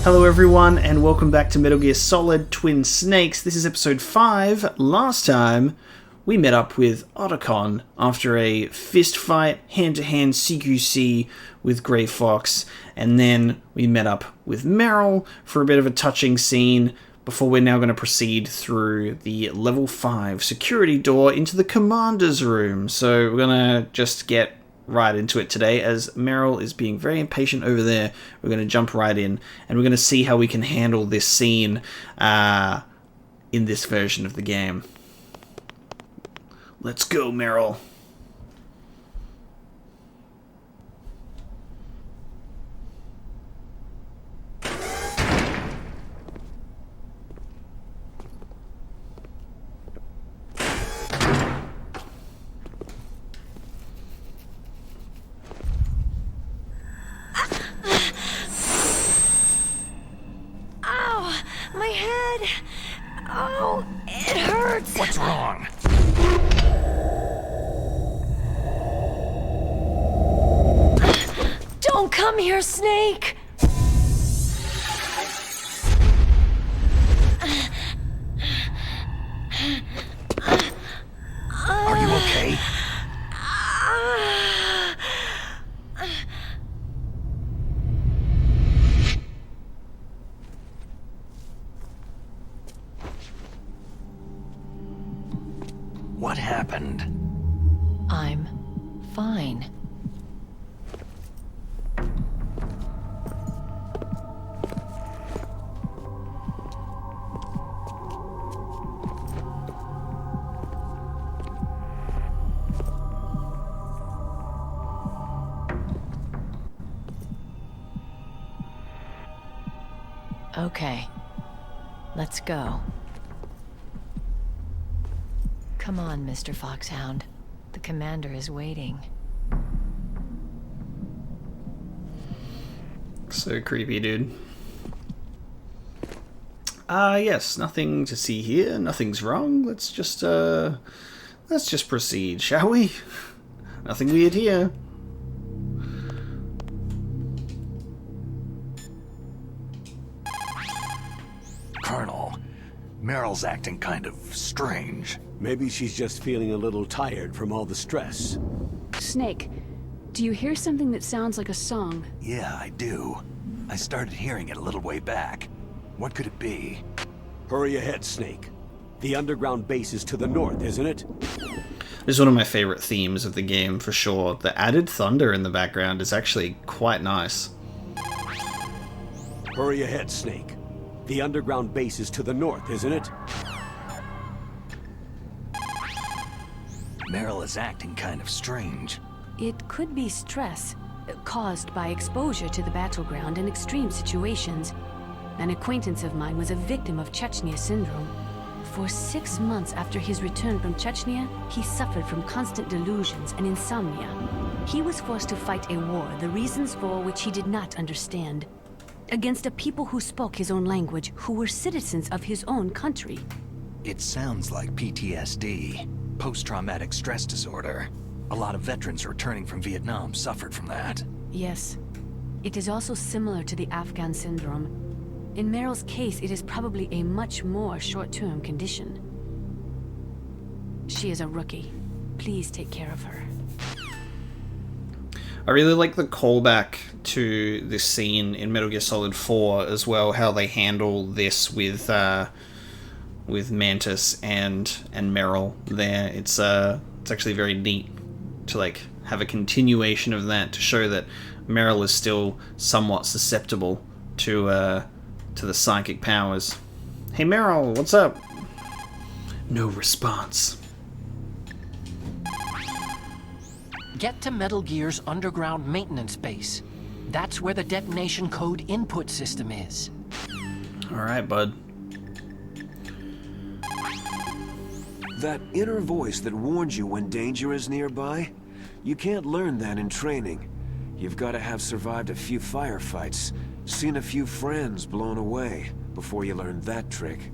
Hello everyone, and welcome back to Metal Gear Solid Twin Snakes. This is episode 5. Last time, we met up with Otacon after a fist fight, hand-to-hand CQC with Grey Fox, and then we met up with Meryl for a bit of a touching scene before we're now going to proceed through the level 5 security door into the commander's room. So we're going to just get right into it today, as Meryl is being very impatient over there. We're going to jump right in, and we're going to see how we can handle this scene in this version of the game. Let's go, Meryl. My head! Oh, it hurts! What's wrong? Don't come here, Snake! Are you okay? What happened? I'm fine. Okay, let's go. Come on, Mr. Foxhound. The commander is waiting. So creepy, dude. Yes, nothing to see here. Nothing's wrong. Let's just proceed, shall we? Nothing weird here. Colonel, Meryl's acting kind of strange. Maybe she's just feeling a little tired from all the stress. Snake, do you hear something that sounds like a song? Yeah, I do. I started hearing it a little way back. What could it be? Hurry ahead, Snake. The underground base is to the north, isn't it? This is one of my favorite themes of the game, for sure. The added thunder in the background is actually quite nice. Hurry ahead, Snake. The underground base is to the north, isn't it? Meryl is acting kind of strange. It could be stress, caused by exposure to the battleground in extreme situations. An acquaintance of mine was a victim of Chechnya syndrome. For 6 months after his return from Chechnya, he suffered from constant delusions and insomnia. He was forced to fight a war, the reasons for which he did not understand, against a people who spoke his own language, who were citizens of his own country. It sounds like PTSD, post-traumatic stress disorder. A lot of veterans returning from Vietnam suffered from that. Yes. It is also similar to the Afghan syndrome. In Meryl's case, it is probably a much more short-term condition. She is a rookie. Please take care of her. I really like the callback to this scene in Metal Gear Solid 4 as well, how they handle this with Mantis and Meryl there. It's actually very neat to like have a continuation of that, to show that Meryl is still somewhat susceptible to the psychic powers. Hey Meryl, what's up? No response. Get to Metal Gear's underground maintenance base. That's where the detonation code input system is. Alright, bud. That inner voice that warns you when danger is nearby? You can't learn that in training. You've got to have survived a few firefights, seen a few friends blown away, before you learn that trick.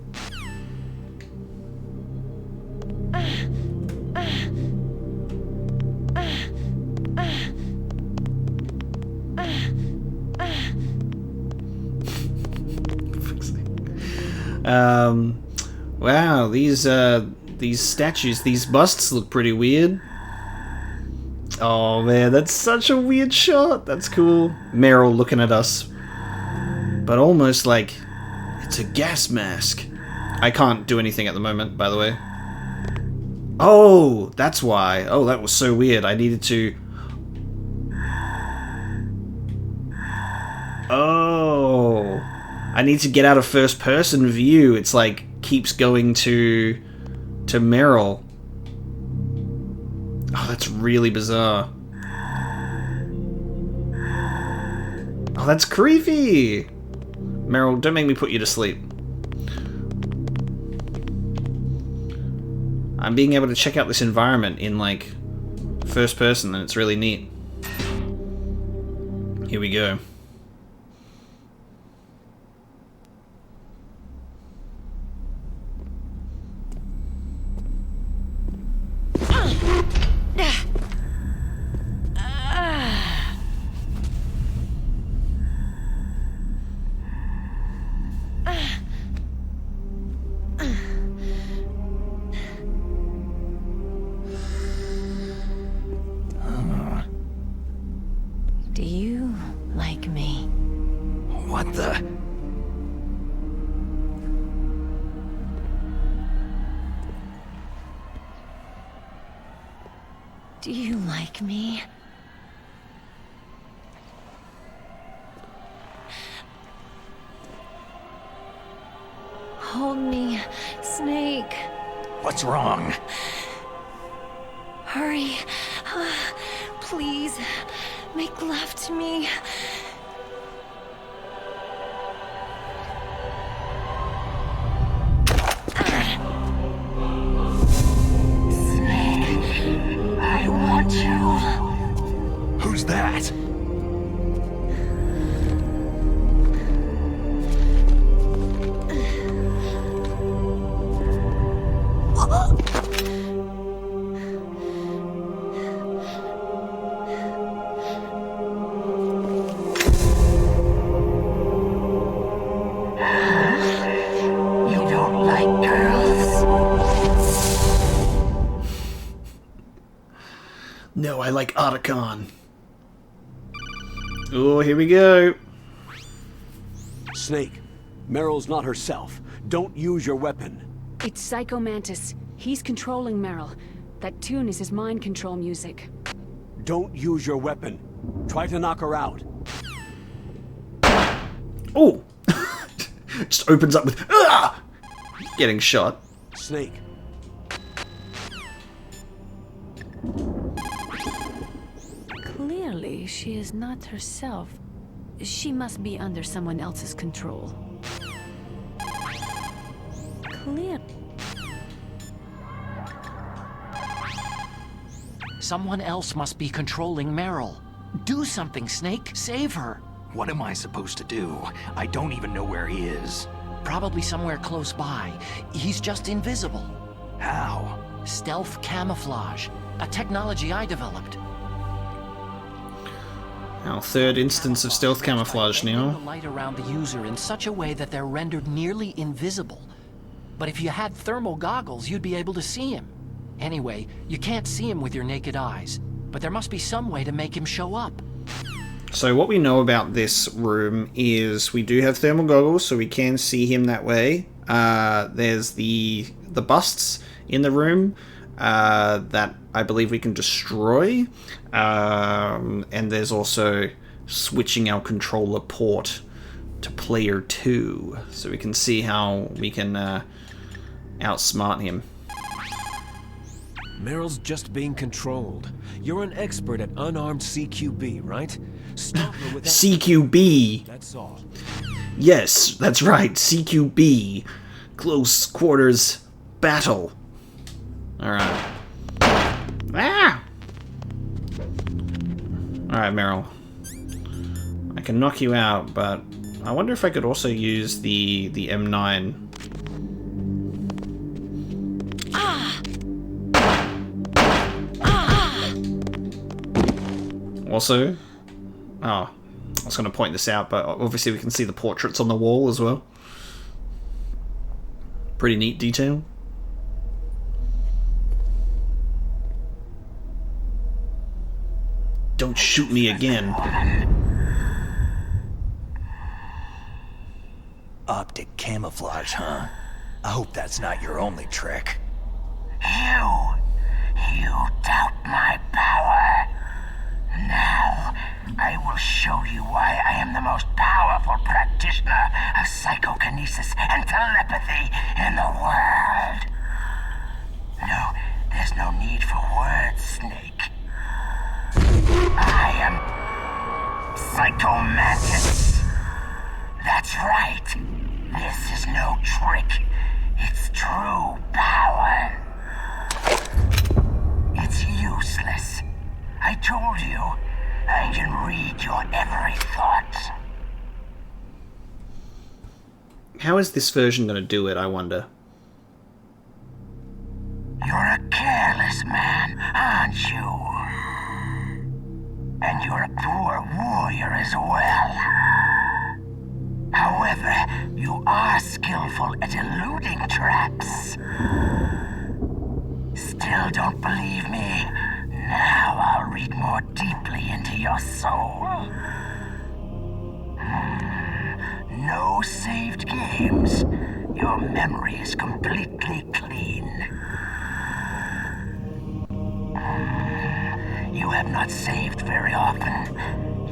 Wow, these statues, these busts look pretty weird. Oh man, that's such a weird shot. That's cool. Meryl looking at us. But almost like it's a gas mask. I can't do anything at the moment, by the way. Oh, that's why. Oh, that was so weird. I needed to... Oh. I need to get out of first person view. It's like keeps going to Meryl. Oh, that's really bizarre. Oh, that's creepy. Meryl, don't make me put you to sleep. I'm being able to check out this environment in, like, first person, and it's really neat. Here we go. Do you like me? What the? Do you like me? Hold me, Snake. What's wrong? Hurry. Please. Make love to me. Snake, I want you. Who's that? No, I like Otacon. Oh, here we go. Snake, Meryl's not herself. Don't use your weapon. It's Psycho Mantis. He's controlling Meryl. That tune is his mind control music. Don't use your weapon. Try to knock her out. Oh! Just opens up with... Ah! Getting shot. Snake. Clearly, she is not herself. She must be under someone else's control. Clear. Someone else must be controlling Meryl. Do something, Snake. Save her. What am I supposed to do? I don't even know where he is. Probably somewhere close by. He's just invisible. How? Stealth camouflage. A technology I developed. Our third instance of stealth camouflage Bending now. the light around the user in such a way that they're rendered nearly invisible. But if you had thermal goggles, you'd be able to see him. Anyway, you can't see him with your naked eyes, but there must be some way to make him show up. So what we know about this room is we do have thermal goggles, so we can see him that way. There's the busts in the room that I believe we can destroy. And there's also switching our controller port to player 2, so we can see how we can outsmart him. Meryl's just being controlled. You're an expert at unarmed CQB, right? Stop her without... CQB! That's all. Yes, that's right, CQB. Close quarters battle. Alright. Ah! Alright, Meryl. I can knock you out, but I wonder if I could also use the M9. Also, I was going to point this out, but obviously we can see the portraits on the wall as well. Pretty neat detail. Don't shoot me again. Optic camouflage, huh? I hope that's not your only trick. You doubt my power. Now, I will show you why I am the most powerful practitioner of psychokinesis and telepathy in the world. No, there's no need for words, Snake. I am Mantis. That's right. This is no trick. It's true power. It's useless. I told you, I can read your every thought. How is this version going to do it, I wonder? You're a careless man, aren't you? And you're a poor warrior as well. However, you are skillful at eluding traps. Still don't believe me? Now I'll read more deeply into your soul. No saved games. Your memory is completely clean. You have not saved very often.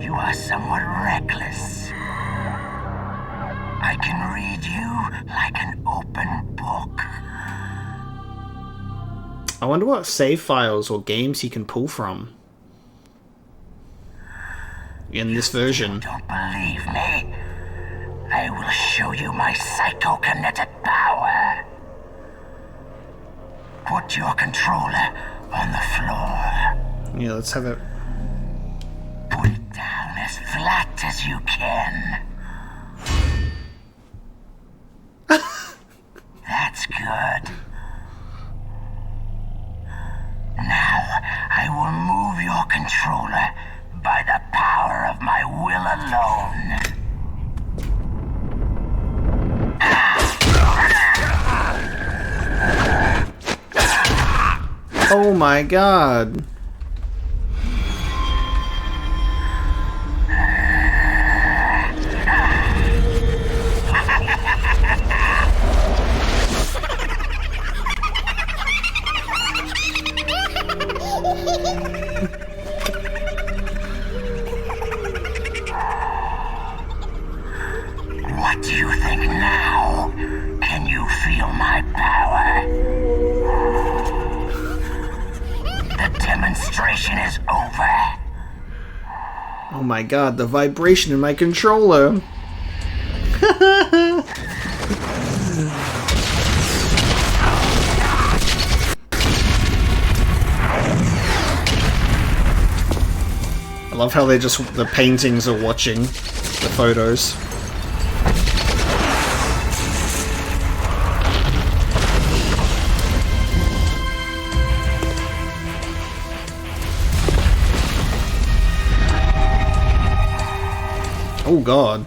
You are somewhat reckless. I can read you like an open book. I wonder what save files or games he can pull from in this version. Don't believe me? I will show you my psychokinetic power. Put your controller on the floor. Yeah, let's have it. Put it down as flat as you can. That's good. Now, I will move your controller by the power of my will alone. Oh my god. What do you think now? Can you feel my power? The demonstration is over. Oh my god, the vibration in my controller. I love how the paintings are watching the photos. Oh god.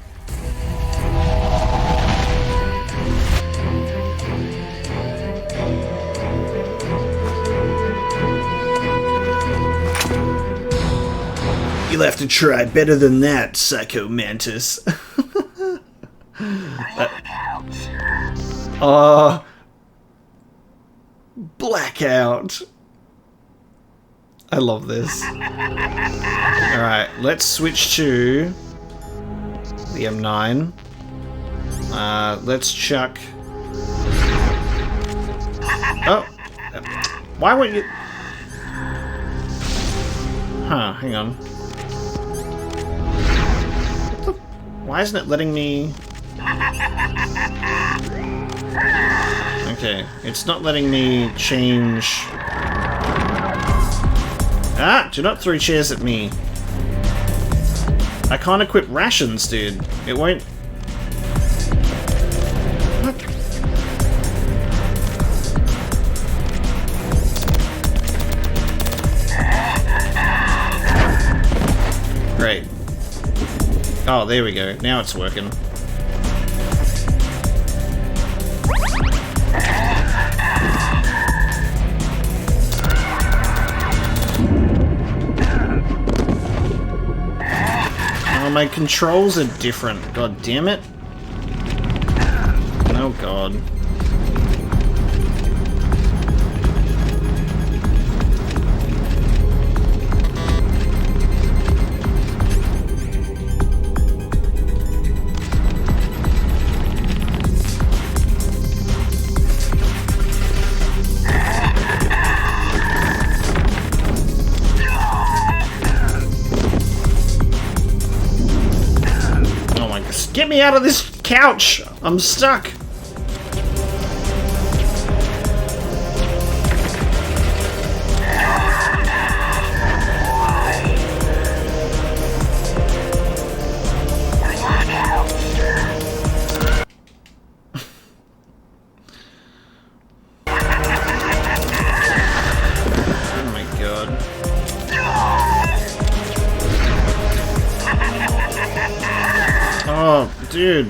You'll have to try better than that, Psycho Mantis. Blackout. I love this. Alright, let's switch to the M9. Let's chuck... Oh! Why won't you... Huh, hang on. Why isn't it letting me... Okay, it's not letting me change... Ah! Do not throw chairs at me. I can't equip rations, dude. It won't... What? Great. Oh, there we go. Now it's working. Oh, my controls are different. God damn it. Oh god. Get me out of this couch! I'm stuck! Oh my god. Oh, dude.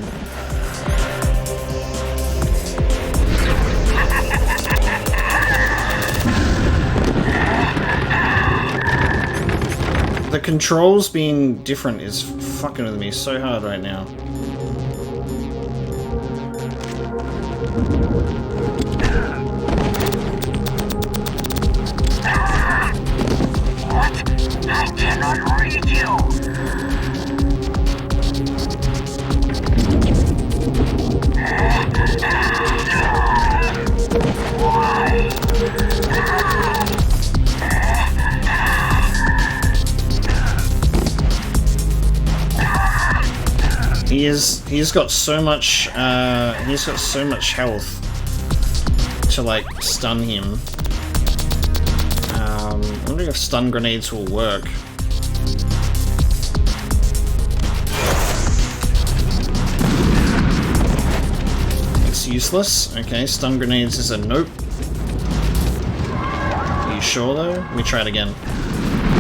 The controls being different is fucking with me so hard right now. What? I cannot read you! He's got so much health to like stun him. I'm wondering if stun grenades will work. It's useless. Okay, stun grenades is a nope. Are you sure though? Let me try it again.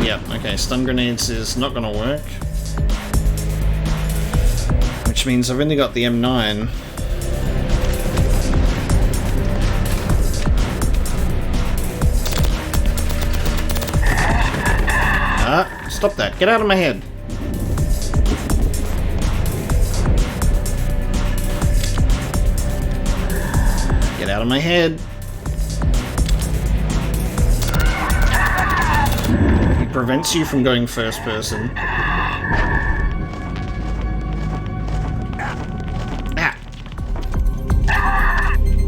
Yep, okay, stun grenades is not gonna work. Which means I've only got the M9. Ah, stop that. Get out of my head. Get out of my head. He prevents you from going first person.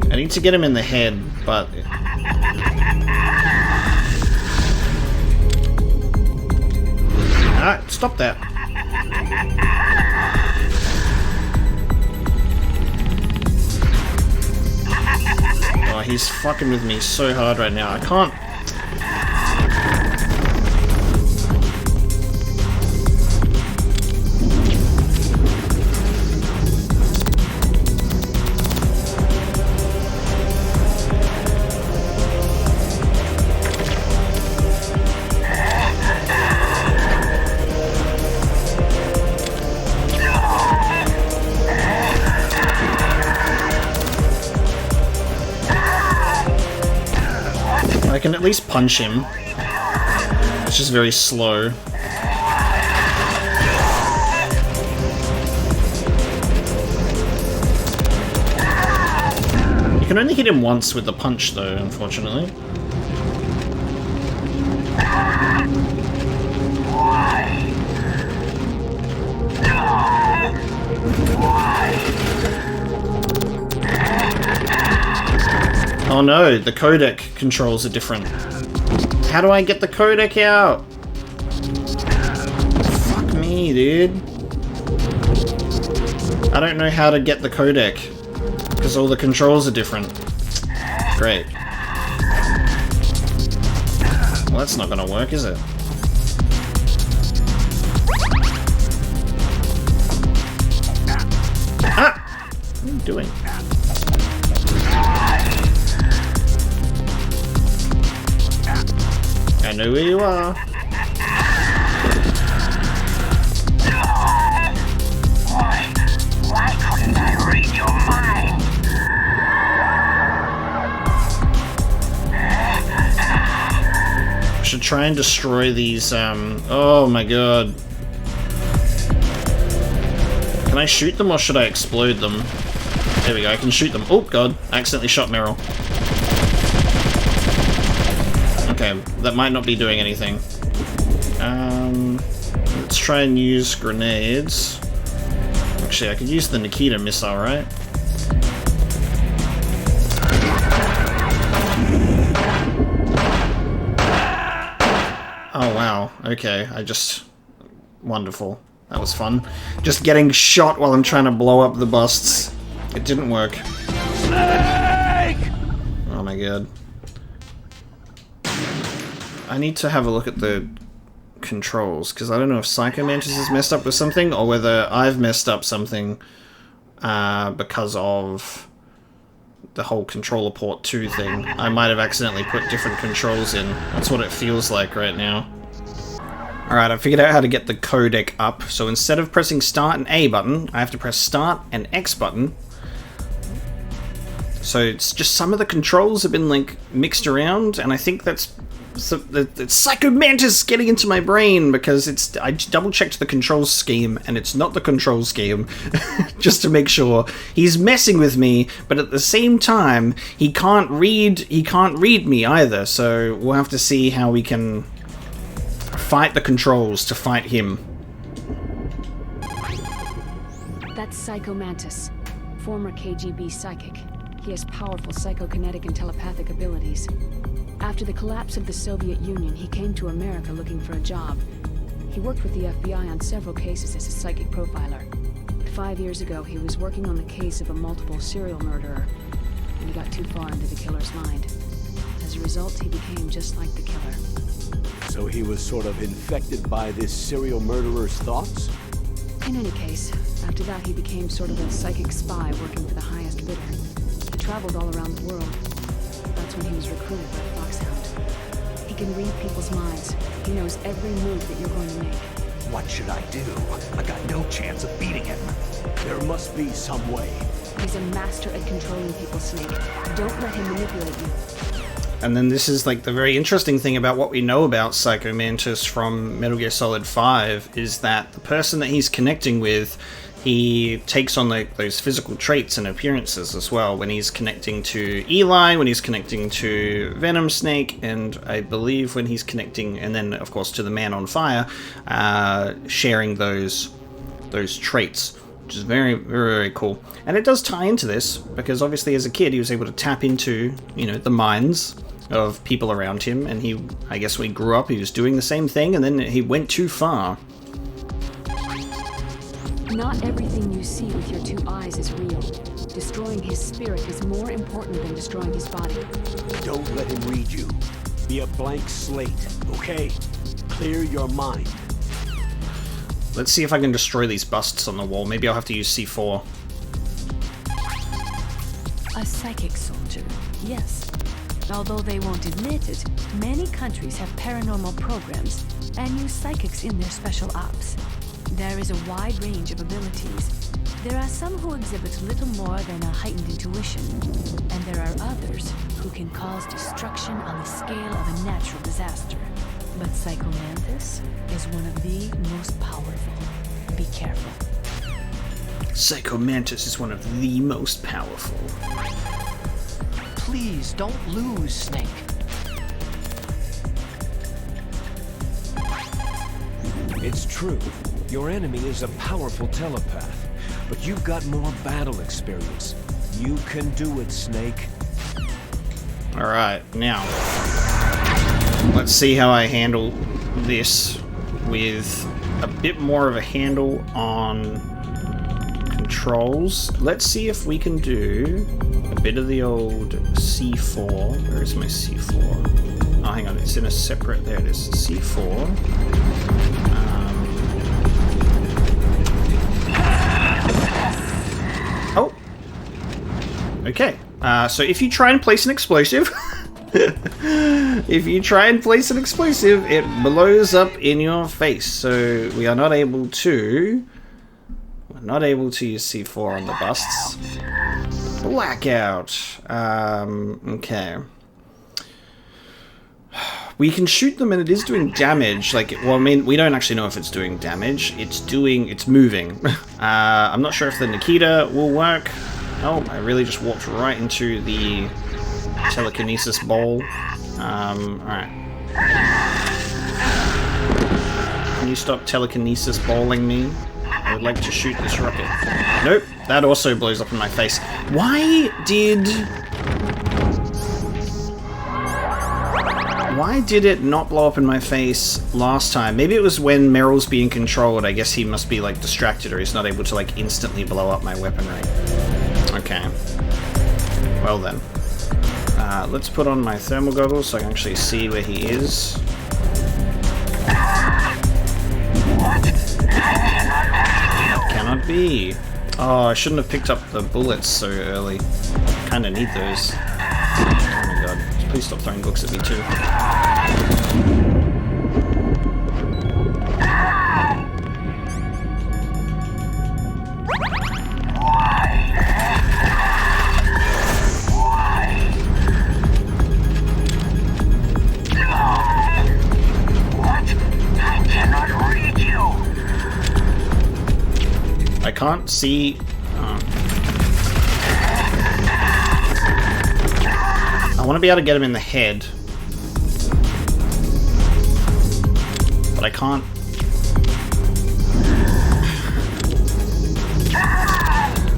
I need to get him in the head, but... Ah, stop that. Oh, he's fucking with me so hard right now. I can't... I can at least punch him. It's just very slow. You can only hit him once with the punch though, unfortunately. Oh no, the codec controls are different. How do I get the codec out? Fuck me, dude. I don't know how to get the codec, because all the controls are different. Great. Well, that's not gonna work, is it? Ah! What are you doing? I know where you are. Why couldn't I read your mind? try and destroy these, oh my god. Can I shoot them or should I explode them? There we go, I can shoot them. Oh god, I accidentally shot Meryl. Okay, that might not be doing anything. Let's try and use grenades. Actually, I could use the Nikita missile, right? Oh wow, okay, wonderful. That was fun. Just getting shot while I'm trying to blow up the busts. It didn't work. Snake! Oh my god. I need to have a look at the controls, because I don't know if Psycho Mantis has messed up with something, or whether I've messed up something because of the whole controller port 2 thing. I might have accidentally put different controls in. That's what it feels like right now. Alright, I figured out how to get the codec up. So instead of pressing start and A button, I have to press start and X button. So it's just some of the controls have been like mixed around, and I think that's Psycho Mantis getting into my brain, because I double checked the control scheme and it's not the control scheme. Just to make sure. He's messing with me, but at the same time he can't read me either, so we'll have to see how we can fight the controls to fight him. That's Psycho Mantis, former KGB psychic. He has powerful psychokinetic and telepathic abilities. After the collapse of the Soviet Union, he came to America looking for a job. He worked with the FBI on several cases as a psychic profiler. 5 years ago, he was working on the case of a multiple serial murderer, and he got too far into the killer's mind. As a result, he became just like the killer. So he was sort of infected by this serial murderer's thoughts? In any case, after that he became sort of a psychic spy working for the highest bidder. He traveled all around the world. That's when he was recruited by Foxhound. He can read people's minds. He knows every move that you're going to make. What should I do? I got no chance of beating him. There must be some way. He's a master at controlling people, Snake. Don't let him manipulate you. And then this is like the very interesting thing about what we know about Psycho Mantis from Metal Gear Solid 5 is that the person that he's connecting with, he takes on like those physical traits and appearances as well when he's connecting to Eli, when he's connecting to Venom Snake, and I believe when he's connecting, and then of course to the Man on Fire, sharing those traits, which is very, very, very cool. And it does tie into this, because obviously as a kid he was able to tap into, you know, the minds of people around him, and he, I guess when he grew up, he was doing the same thing, and then he went too far. Not everything you see with your 2 eyes is real. Destroying his spirit is more important than destroying his body. Don't let him read you. Be a blank slate, okay? Clear your mind. Let's see if I can destroy these busts on the wall. Maybe I'll have to use C4. A psychic soldier, yes. Although they won't admit it, many countries have paranormal programs and use psychics in their special ops. There is a wide range of abilities. There are some who exhibit little more than a heightened intuition, and there are others who can cause destruction on the scale of a natural disaster. But Psycho Mantis is one of the most powerful. Be careful. Psycho Mantis is one of the most powerful. Please don't lose, Snake. It's true. Your enemy is a powerful telepath, but you've got more battle experience. You can do it, Snake. Alright, now let's see how I handle this with a bit more of a handle on controls. Let's see if we can do a bit of the old C4. Where is my C4? Oh, hang on, it's in a separate... There it is, C4. Oh! Okay, so if you try and place an explosive... if you try and place an explosive, it blows up in your face. So we are not able to... We're not able to use C4 on the busts. Blackout. Okay. We can shoot them and it is doing damage. Like, well, I mean, we don't actually know if it's doing damage. It's moving. I'm not sure if the Nikita will work. Oh, I really just walked right into the telekinesis bowl. Alright. Can you stop telekinesis bowling me? I would like to shoot this rocket. Nope, that also blows up in my face. Why did it not blow up in my face last time? Maybe it was when Meryl's being controlled. I guess he must be, like, distracted or he's not able to, like, instantly blow up my weaponry. Okay. Well then. Let's put on my thermal goggles so I can actually see where he is. Cannot be. Oh, I shouldn't have picked up the bullets so early. Kinda need those. Oh my god. Please stop throwing books at me too. I can't see. I want to be able to get him in the head, but I can't.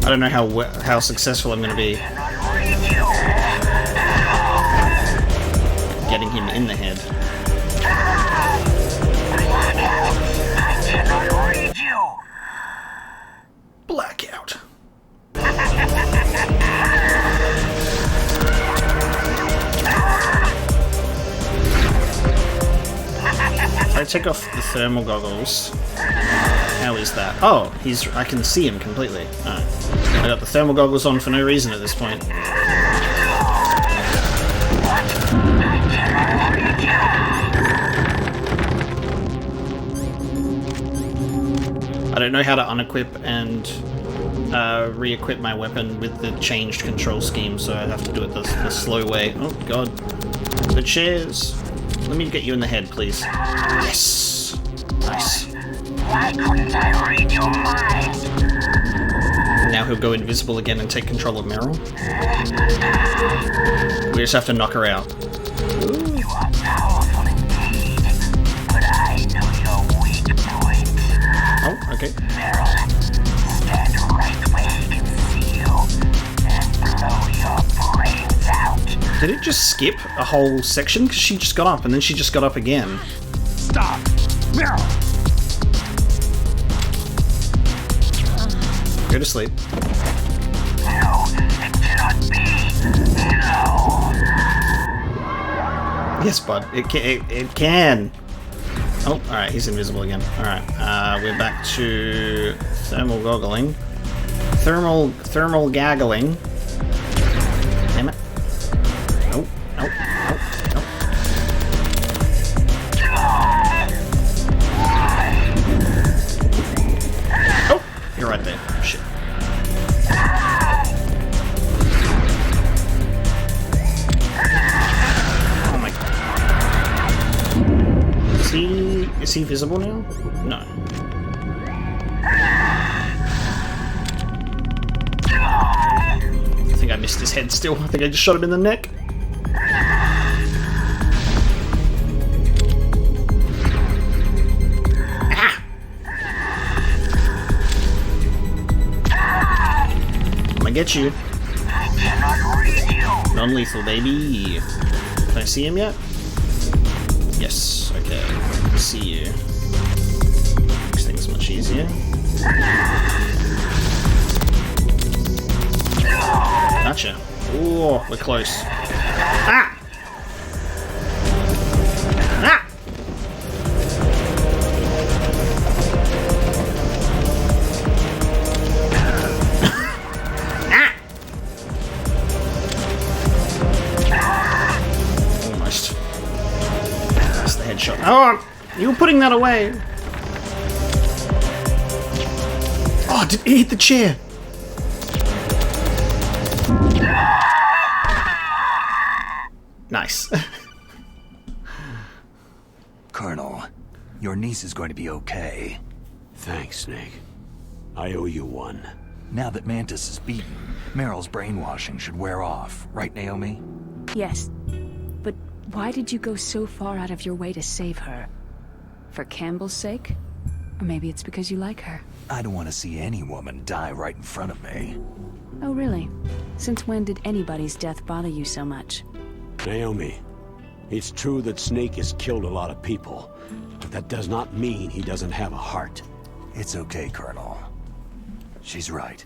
I don't know how successful I'm going to be getting him in the head. Blackout. If I take off the thermal goggles, how is that? Oh, I can see him completely. Alright. I got the thermal goggles on for no reason at this point. I don't know how to unequip and re-equip my weapon with the changed control scheme, so I have to do it the slow way. Oh god. The chairs. Let me get you in the head, please. Yes! Nice. Why couldn't I read your mind? Now he'll go invisible again and take control of Meryl. We just have to knock her out. You are powerful indeed, but I know your weak point. Oh, okay. Meryl, stand right where he can see you and blow your brains out. Did it just skip a whole section? Because she just got up and then she just got up again. Stop! Meryl! Go to sleep. No, it cannot be. No. Yes, bud. It can. Oh, alright, he's invisible again. Alright, we're back to thermal goggling. Thermal gaggling. Damn it. Nope, nope, nope, nope. Oh, you're right there. Shit. Oh my god. Is he visible now? No. I think I missed his head still. I think I just shot him in the neck. Ah! I'm gonna get you. Non-lethal, baby. Can I see him yet? Yes, okay. I see you. Makes things much easier. Gotcha. Oh, we're close. Ah! Ah! Ah! Almost. That's the headshot. Oh! You were putting that away! Oh, did it hit the chair? Nice. Your niece is going to be okay. Thanks, Snake. I owe you one. Now that Mantis is beaten, Meryl's brainwashing should wear off, right, Naomi? Yes. But why did you go so far out of your way to save her? For Campbell's sake? Or maybe it's because you like her. I don't want to see any woman die right in front of me. Oh, really? Since when did anybody's death bother you so much? Naomi, it's true that Snake has killed a lot of people, but that does not mean he doesn't have a heart. It's okay, Colonel. She's right.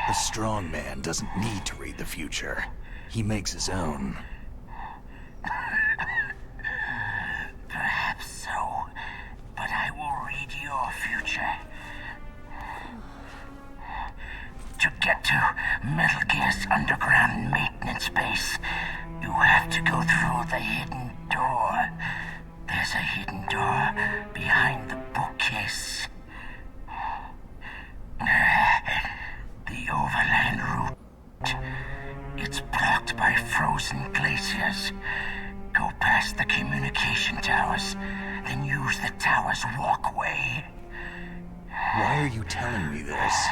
A strong man doesn't need to read the future. He makes his own. Perhaps so, but I will read your future. To get to Metal Gear's underground maintenance base, you have to go through the hidden door. There's a hidden door behind the bookcase. The overland route. It's blocked by frozen glaciers. Go past the communication towers, then use the tower's walkway. Why are you telling me this?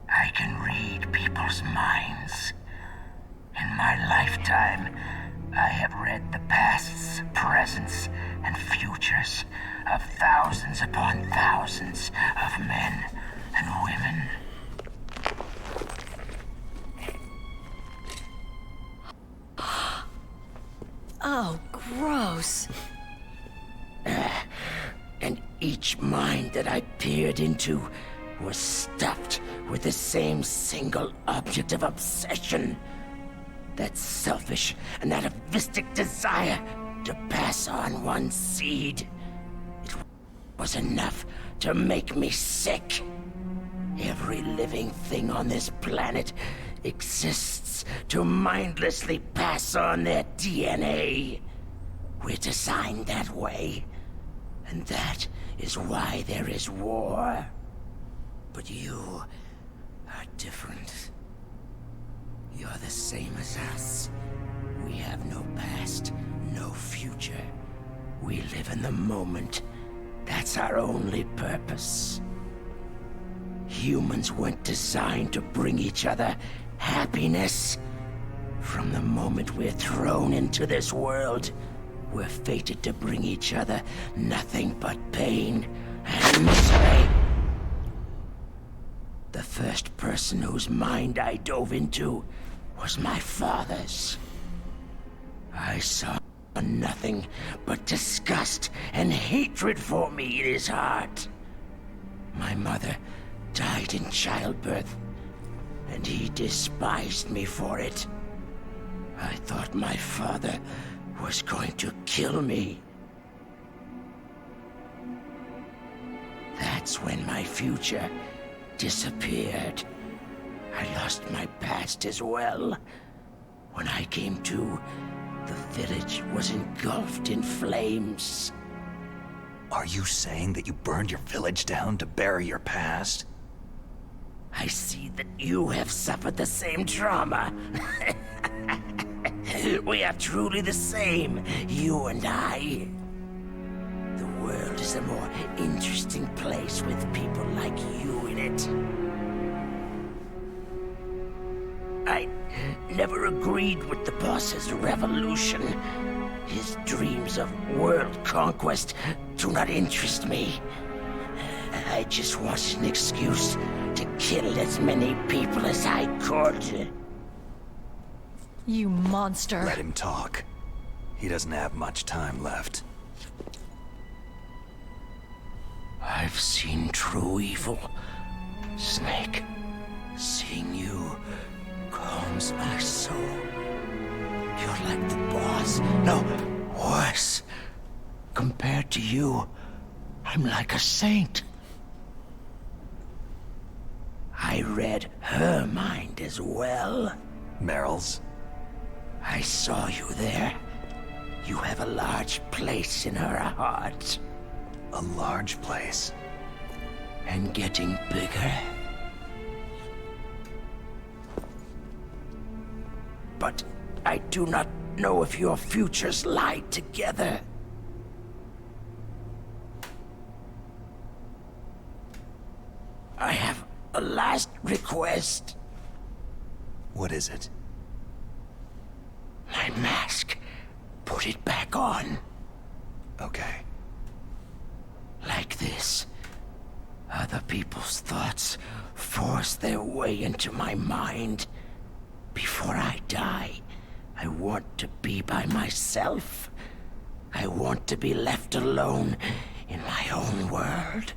I can read people's minds. In my lifetime, I have read the pasts, presents, and futures of thousands upon thousands of men and women. Oh, gross. And each mind that I peered into was stuffed with the same single object of obsession. That selfish and atavistic desire to pass on one seed. It was enough to make me sick. Every living thing on this planet exists to mindlessly pass on their DNA. We're designed that way. And that is why there is war. But you are different. You're the same as us. We have no past, no future. We live in the moment. That's our only purpose. Humans weren't designed to bring each other happiness. From the moment we're thrown into this world, we're fated to bring each other nothing but pain and misery. The first person whose mind I dove into was my father's. I saw nothing but disgust and hatred for me in his heart. My mother died in childbirth, and he despised me for it. I thought my father was going to kill me. That's when my future disappeared. I lost my past as well. When I came to, the village was engulfed in flames. Are you saying that you burned your village down to bury your past? I see that you have suffered the same trauma. We are truly the same, you and I. The world is a more interesting place with people like you in it. I never agreed with the boss's revolution. His dreams of world conquest do not interest me. I just wanted an excuse to kill as many people as I could. You monster. Let him talk. He doesn't have much time left. I've seen true evil, Snake. Seeing you calms my soul. You're like the boss. No, worse. compared to you, I'm like a saint. I read her mind as well. Meryl's? I saw you there. You have a large place in her heart. A large place? And getting bigger. But I do not know if your futures lie together. I have a last request. What is it? My mask. Put it back on. Okay. Like this. Other people's thoughts force their way into my mind. Before I die, I want to be by myself. I want to be left alone in my own world.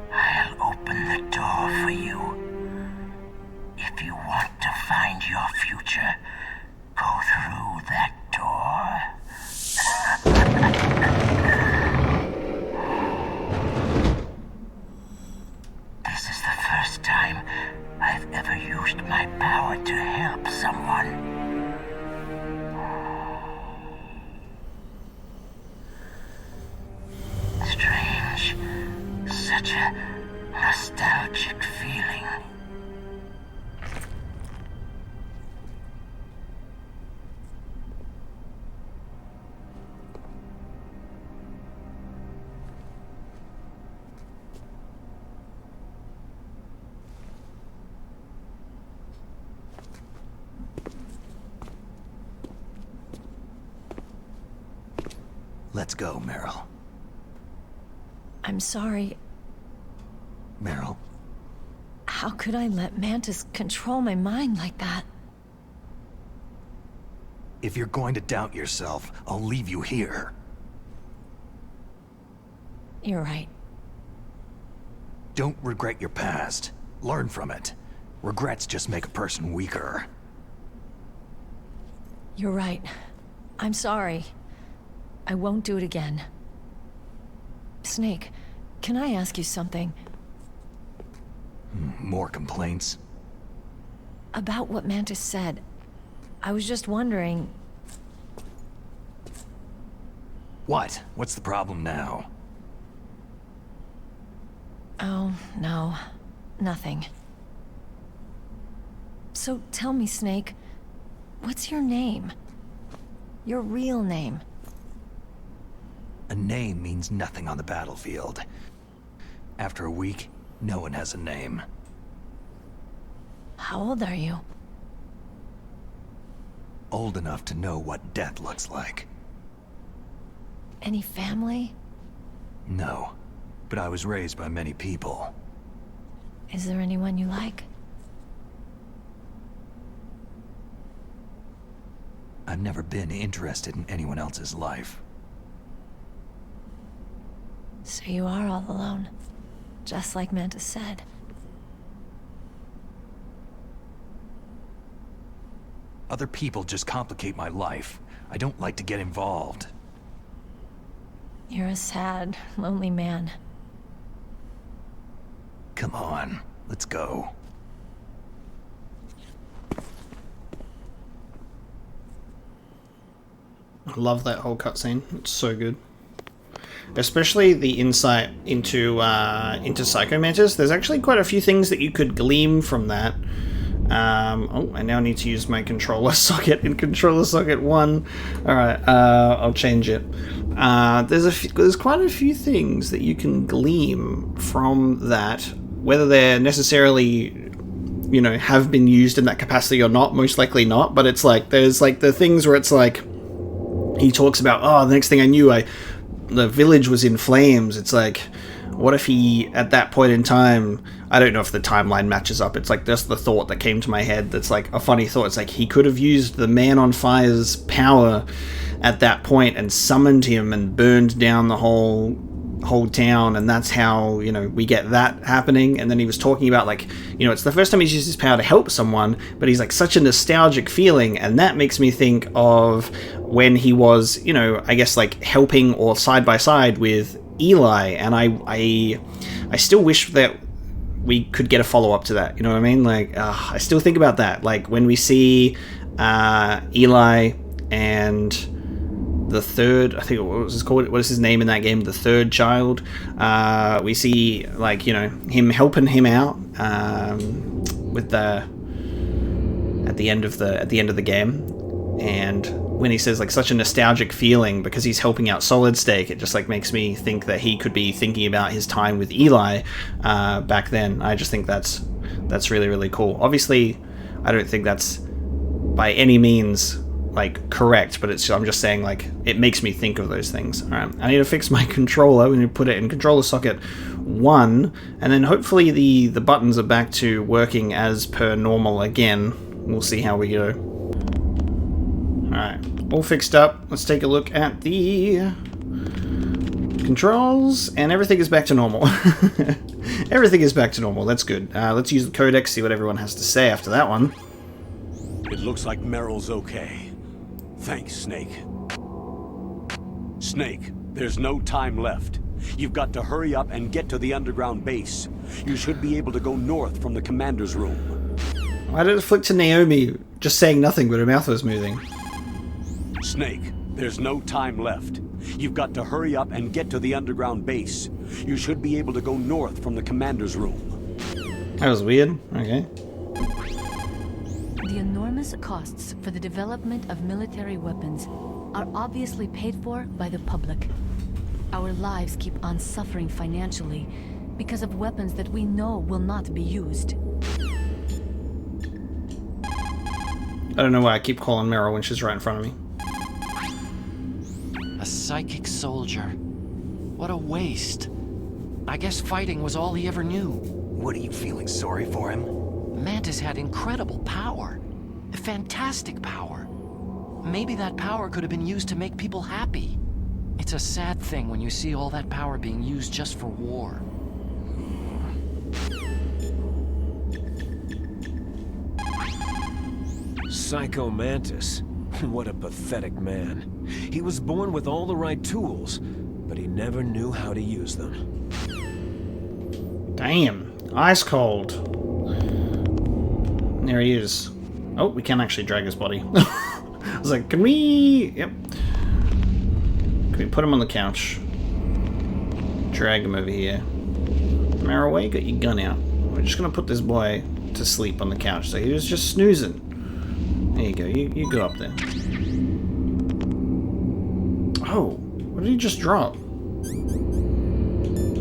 I'll open the door for you. If you want to find your future, go through that door. This is the first time I've ever used my power to help someone. Strange. Such a nostalgic feeling. Let's go, Meryl. I'm sorry. Meryl? How could I let Mantis control my mind like that? If you're going to doubt yourself, I'll leave you here. You're right. Don't regret your past. Learn from it. Regrets just make a person weaker. You're right. I'm sorry. I won't do it again. Snake, can I ask you something? More complaints? About what Mantis said. I was just wondering... What? What's the problem now? Oh, no. Nothing. So tell me, Snake, what's your name? Your real name? A name means nothing on the battlefield. After a week, no one has a name. How old are you? Old enough to know what death looks like. Any family? No, but I was raised by many people. Is there anyone you like? I've never been interested in anyone else's life. So you are all alone, just like Mantis said. Other people just complicate my life. I don't like to get involved. You're a sad, lonely man. Come on, let's go. I love that whole cutscene. It's so good. Especially the insight into Psycho Mantis. There's actually quite a few things that you could glean from that. Oh, I now need to use my controller socket in controller socket 1. Alright, I'll change it. There's quite a few things that you can glean from that, whether they're necessarily, you know, have been used in that capacity or not, most likely not, but it's like, there's like the things where it's like, he talks about, oh, the next thing I knew, the village was in flames. It's like, what if he, at that point in time, I don't know if the timeline matches up. It's like just the thought that came to my head that's like a funny thought. It's like he could have used the Man on Fire's power at that point and summoned him and burned down the whole town, and that's how, you know, we get that happening. And then he was talking about, like, you know, it's the first time he's used his power to help someone, but he's like such a nostalgic feeling, and that makes me think of when he was, you know, I guess like helping or side by side with Eli, and I still wish that we could get a follow-up to that, you know what I mean? Like, I still think about that, like when we see Eli and the third, I think, what was his called? What is his name in that game? The third child. We see, like, you know, him helping him out with the at the end of the game, and when he says like such a nostalgic feeling because he's helping out Solid Snake, it just like makes me think that he could be thinking about his time with Eli back then. I just think that's really, really cool. Obviously, I don't think that's by any means like correct, but I'm just saying, like, it makes me think of those things. All right, I need to fix my controller. We need to put it in controller socket 1, and then hopefully the buttons are back to working as per normal again. We'll see how we go. All right, all fixed up. Let's take a look at the controls, and everything is back to normal. Everything is back to normal. That's good. Let's use the codex, see what everyone has to say after that one. It looks like Meryl's okay. Thanks, Snake. Snake, there's no time left. You've got to hurry up and get to the underground base. You should be able to go north from the commander's room. Why did it flick to Naomi just saying nothing but her mouth was moving? Snake, there's no time left. You've got to hurry up and get to the underground base. You should be able to go north from the commander's room. That was weird. Okay. The enormous costs for the development of military weapons are obviously paid for by the public. Our lives keep on suffering financially because of weapons that we know will not be used. I don't know why I keep calling Meryl when she's right in front of me. A psychic soldier. What a waste. I guess fighting was all he ever knew. What, are you feeling sorry for him? Mantis had incredible power. Fantastic power. Maybe that power could have been used to make people happy. It's a sad thing when you see all that power being used just for war. Psycho Mantis. What a pathetic man. He was born with all the right tools, but he never knew how to use them. Damn. Ice cold. There he is. Oh, we can actually drag his body. I was like, can we... Yep. Can we put him on the couch? Drag him over here. Meryl, why you got your gun out? We're just going to put this boy to sleep on the couch. So he was just snoozing. There you go. You go up there. Oh, what did he just drop?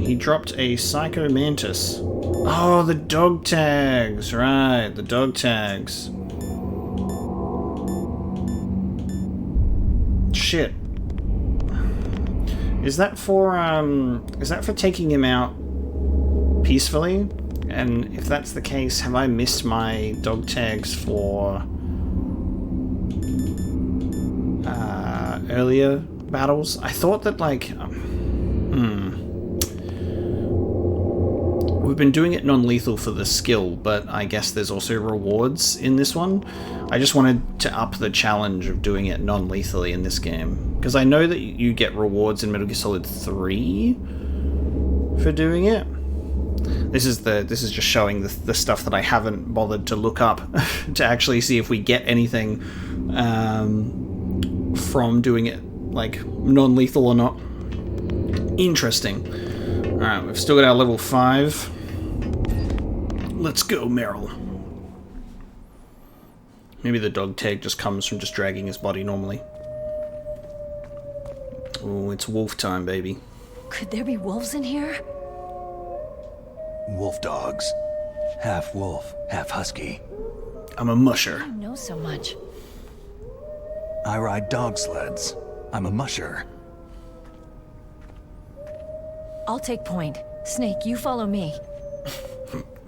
He dropped a Psycho Mantis. Oh, the dog tags. Right, the dog tags. Shit. Is that for taking him out peacefully? And if that's the case, have I missed my dog tags for earlier battles? I thought that, like, we've been doing it non-lethal for the skill, but I guess there's also rewards in this one. I just wanted to up the challenge of doing it non-lethally in this game, because I know that you get rewards in Metal Gear Solid 3 for doing it. This is just showing the stuff that I haven't bothered to look up to actually see if we get anything from doing it, like, non-lethal or not. Interesting. Alright, we've still got our level 5. Let's go, Meryl. Maybe the dog tag just comes from just dragging his body normally. Oh, it's wolf time, baby. Could there be wolves in here? Wolf dogs. Half wolf, half husky. I'm a musher. I know so much. I ride dog sleds. I'm a musher. I'll take point. Snake, you follow me.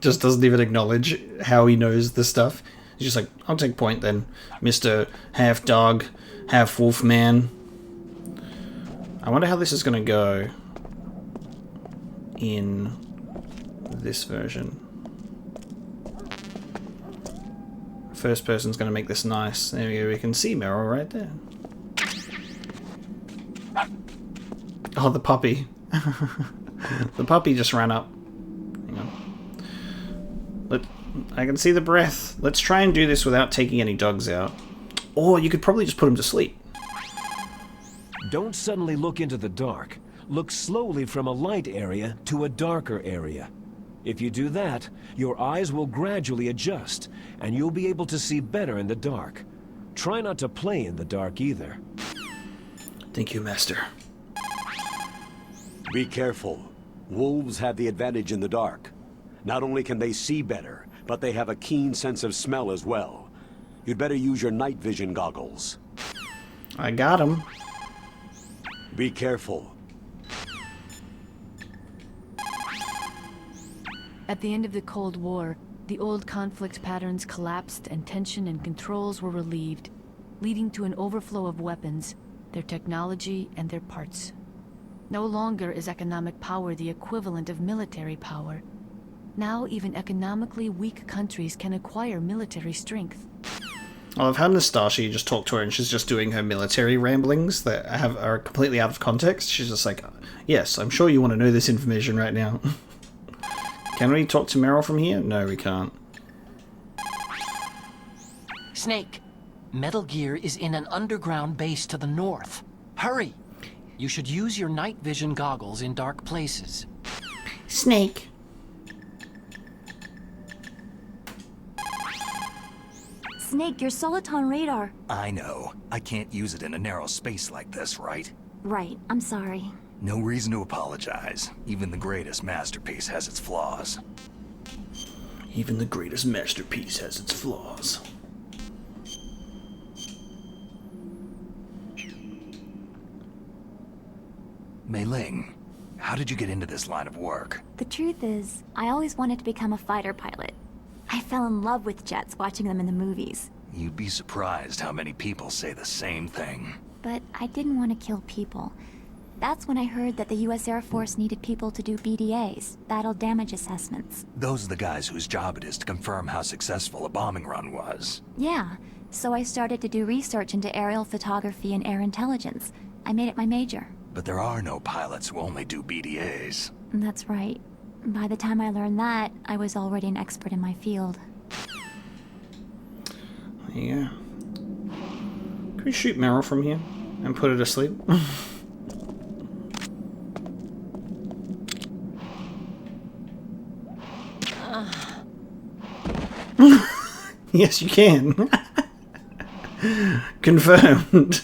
Just doesn't even acknowledge how he knows the stuff. He's just like, I'll take point then, Mr. Half Dog, Half Wolf Man. I wonder how this is going to go in this version. First person's going to make this nice. There we go, we can see Meryl right there. Oh, the puppy. The puppy just ran up. Hang on. I can see the breath. Let's try and do this without taking any dogs out. Or you could probably just put him to sleep. Don't suddenly look into the dark. Look slowly from a light area to a darker area. If you do that, your eyes will gradually adjust, and you'll be able to see better in the dark. Try not to play in the dark either. Thank you, Master. Be careful. Wolves have the advantage in the dark. Not only can they see better, but they have a keen sense of smell as well. You'd better use your night vision goggles. I got him. Be careful. At the end of the Cold War, the old conflict patterns collapsed and tension and controls were relieved, leading to an overflow of weapons, their technology, and their parts. No longer is economic power the equivalent of military power. Now even economically weak countries can acquire military strength. I love how Nastasia just talked to her and she's just doing her military ramblings that are completely out of context. She's just like, yes, I'm sure you want to know this information right now. Can we talk to Meryl from here? No, we can't. Snake, Metal Gear is in an underground base to the north. Hurry! You should use your night vision goggles in dark places. Snake. Snake, your Soliton radar. I know. I can't use it in a narrow space like this, right? Right, I'm sorry. No reason to apologize. Even the greatest masterpiece has its flaws. Even the greatest masterpiece has its flaws. Mei Ling, how did you get into this line of work? The truth is, I always wanted to become a fighter pilot. I fell in love with jets watching them in the movies. You'd be surprised how many people say the same thing. But I didn't want to kill people. That's when I heard that the US Air Force needed people to do BDAs, battle damage assessments. Those are the guys whose job it is to confirm how successful a bombing run was. Yeah, so I started to do research into aerial photography and air intelligence. I made it my major. But there are no pilots who only do BDAs. That's right. By the time I learned that, I was already an expert in my field. Yeah. Can we shoot Meryl from here and put her to sleep? Yes, you can. Confirmed.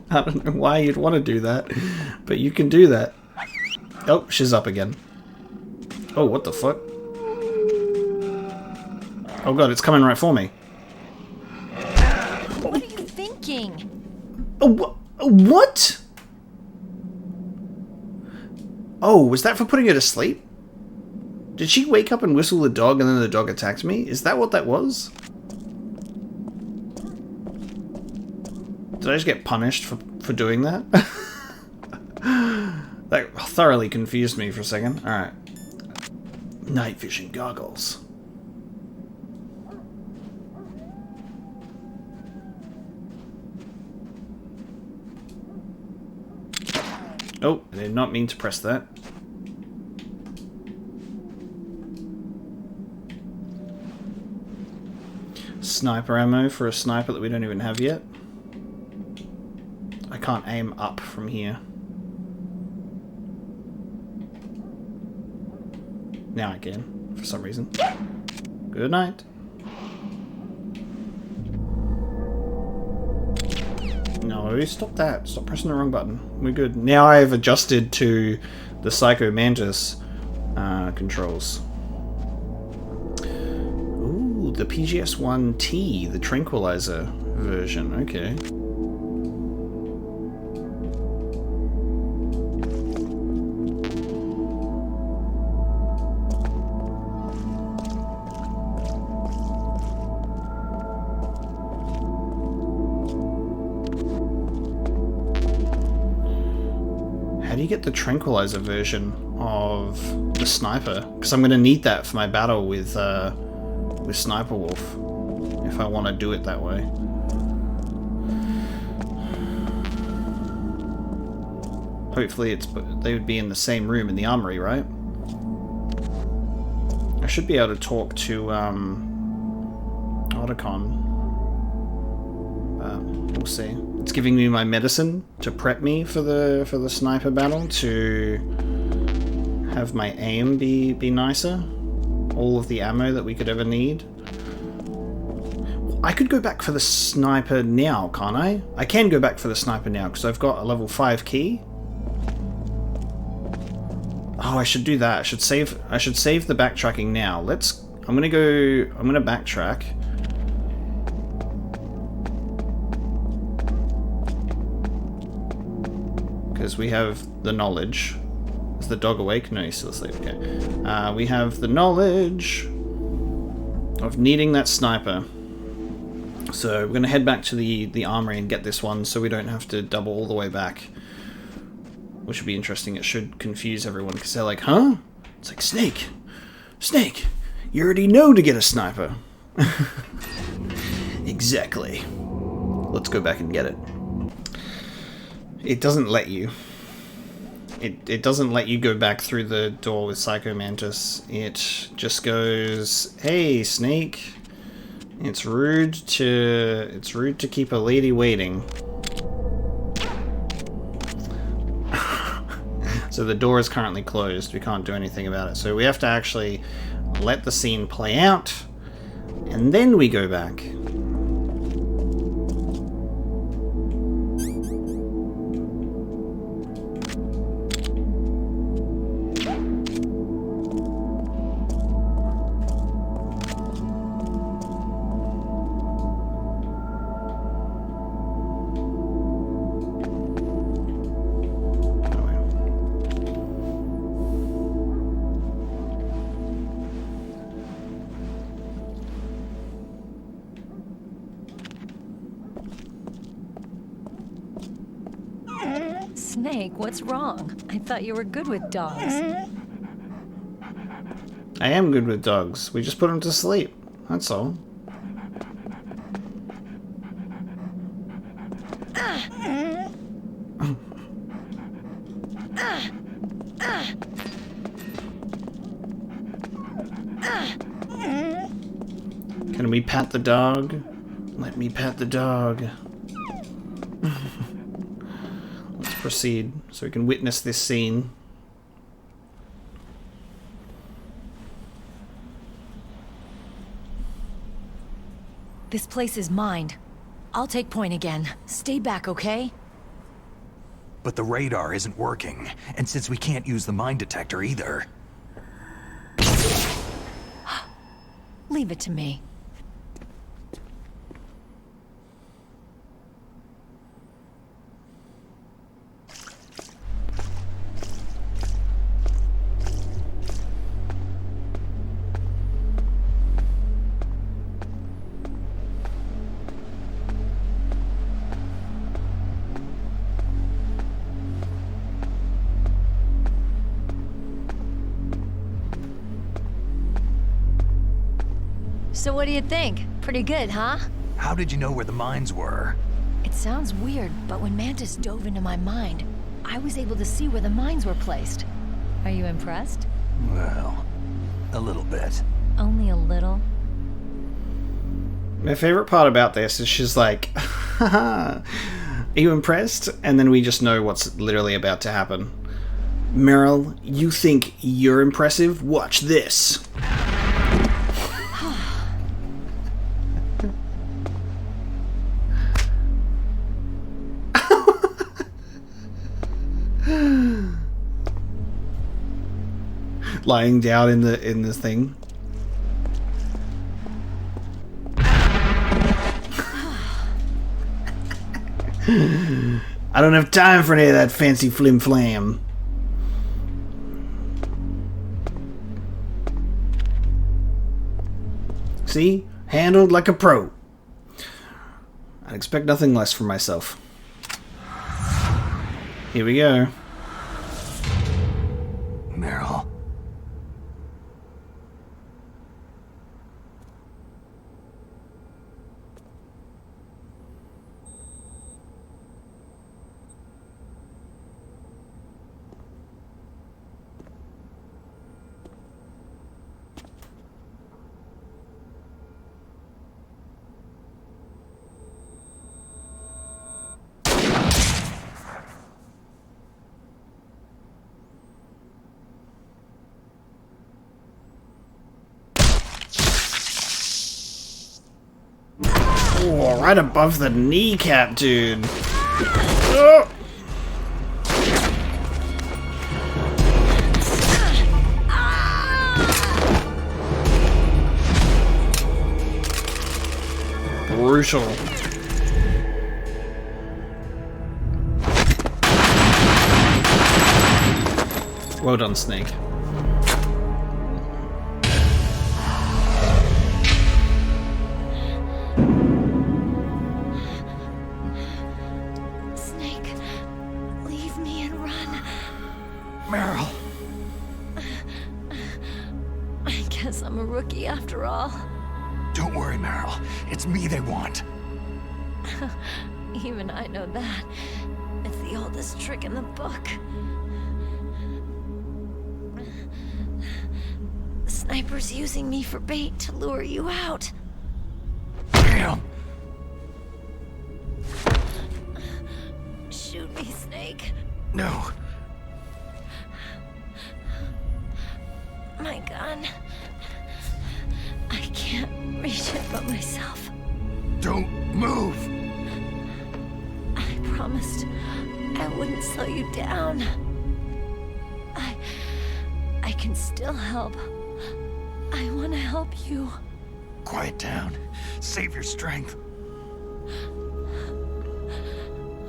I don't know why you'd want to do that, but you can do that. Oh, she's up again. Oh, what the fuck? Oh god, it's coming right for me. What are you thinking? Oh, what? Oh, was that for putting her to sleep? Did she wake up and whistle the dog and then the dog attacked me? Is that what that was? Did I just get punished for doing that? That thoroughly confused me for a second. Alright. Night vision goggles. Oh, I did not mean to press that. Sniper ammo for a sniper that we don't even have yet. I can't aim up from here. Now I can, for some reason. Good night. No, stop that. Stop pressing the wrong button. We're good. Now I've adjusted to the Psycho Mantis controls. Ooh, the PGS-1T, the Tranquilizer version. Okay. How do you get the tranquilizer version of the sniper? Because I'm going to need that for my battle with Sniper Wolf, if I want to do it that way. Hopefully they would be in the same room in the armory, right? I should be able to talk to Otacon. We'll see. It's giving me my medicine to prep me for the sniper battle, to have my aim be nicer. All of the ammo that we could ever need. I could go back for the sniper now, can't I? I can go back for the sniper now because I've got a level 5 key. Oh, I should do that. I should save the backtracking now. I'm gonna backtrack. Because we have the knowledge. Is the dog awake? No, he's still asleep. Okay. We have the knowledge of needing that sniper. So we're gonna head back to the armory and get this one so we don't have to double all the way back. Which would be interesting. It should confuse everyone because they're like, huh? It's like, Snake, you already know to get a sniper. Exactly. Let's go back and get it. It doesn't let you. It doesn't let you go back through the door with Psycho Mantis. It just goes, hey, Snake. It's rude to keep a lady waiting. So the door is currently closed. We can't do anything about it. So we have to actually let the scene play out, and then we go back. Snake, what's wrong? I thought you were good with dogs. I am good with dogs. We just put them to sleep. That's all. Can we pat the dog? Let me pat the dog. Let's proceed so we can witness this scene. This place is mine. I'll take point again. Stay back, okay? But the radar isn't working, and since we can't use the mine detector either... Leave it to me. So what do you think? Pretty good, huh? How did you know where the mines were? It sounds weird, but when Mantis dove into my mind, I was able to see where the mines were placed. Are you impressed? Well, a little bit. Only a little? My favorite part about this is she's like, haha, are you impressed? And then we just know what's literally about to happen. Meryl, you think you're impressive? Watch this. Lying down in the thing. I don't have time for any of that fancy flim flam. See? Handled like a pro. I'd expect nothing less from myself. Here we go. Oh, right above the kneecap, dude. Oh. Brutal. Well done, Snake. Snake, leave me and run. Meryl. I guess I'm a rookie after all. Don't worry, Meryl. It's me they want. Even I know that. It's the oldest trick in the book. The sniper's using me for bait to lure you out. Damn! Shoot me, Snake. No. My gun. I can't reach it but myself. Don't move! I promised I wouldn't slow you down. I can still help. I want to help you. Quiet down. Save your strength.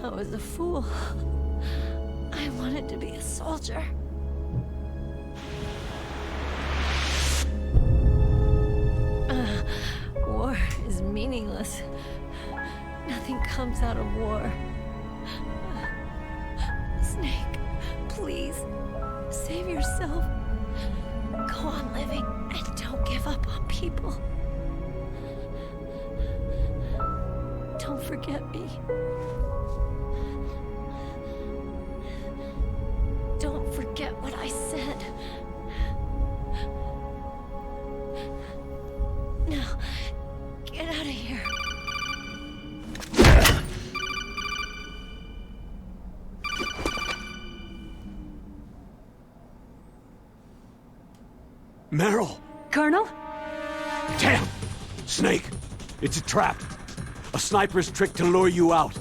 I was a fool. I wanted to be a soldier. War is meaningless. Nothing comes out of war. Snake, please, save yourself. Go on living and don't give up on people. Don't forget me. Don't forget what I said. Now, get out of here. Meryl! Colonel? Damn! Snake! It's a trap. A sniper's trick to lure you out.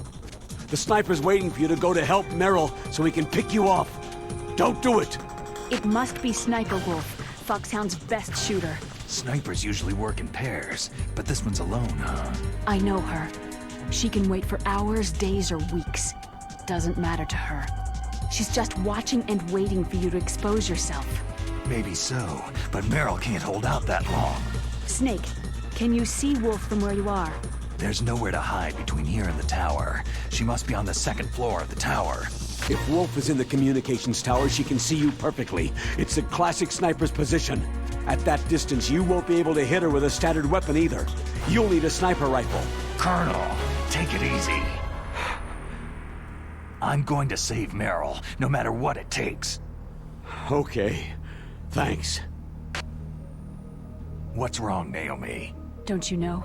The sniper's waiting for you to go to help Meryl so he can pick you off. Don't do it! It must be Sniper Wolf, Foxhound's best shooter. Snipers usually work in pairs, but this one's alone, huh? I know her. She can wait for hours, days, or weeks. Doesn't matter to her. She's just watching and waiting for you to expose yourself. Maybe so, but Meryl can't hold out that long. Snake, can you see Wolf from where you are? There's nowhere to hide between here and the tower. She must be on the second floor of the tower. If Wolf is in the communications tower, she can see you perfectly. It's a classic sniper's position. At that distance, you won't be able to hit her with a standard weapon either. You'll need a sniper rifle. Colonel, take it easy. I'm going to save Meryl, no matter what it takes. Okay. Thanks. What's wrong, Naomi? Don't you know?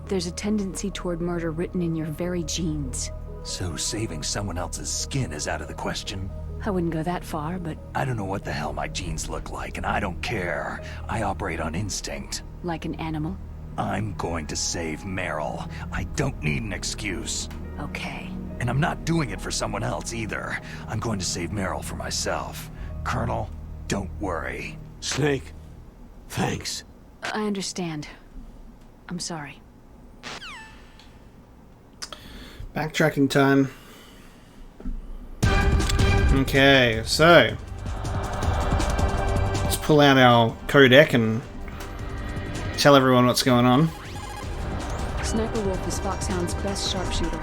There's a tendency toward murder written in your very genes. So saving someone else's skin is out of the question? I wouldn't go that far, but... I don't know what the hell my genes look like, and I don't care. I operate on instinct. Like an animal? I'm going to save Meryl. I don't need an excuse. Okay. And I'm not doing it for someone else either. I'm going to save Meryl for myself. Colonel, don't worry. Snake, thanks. I understand. I'm sorry. Backtracking time. Okay, so let's pull out our codec and tell everyone what's going on. Sniper Wolf is Foxhound's best sharpshooter.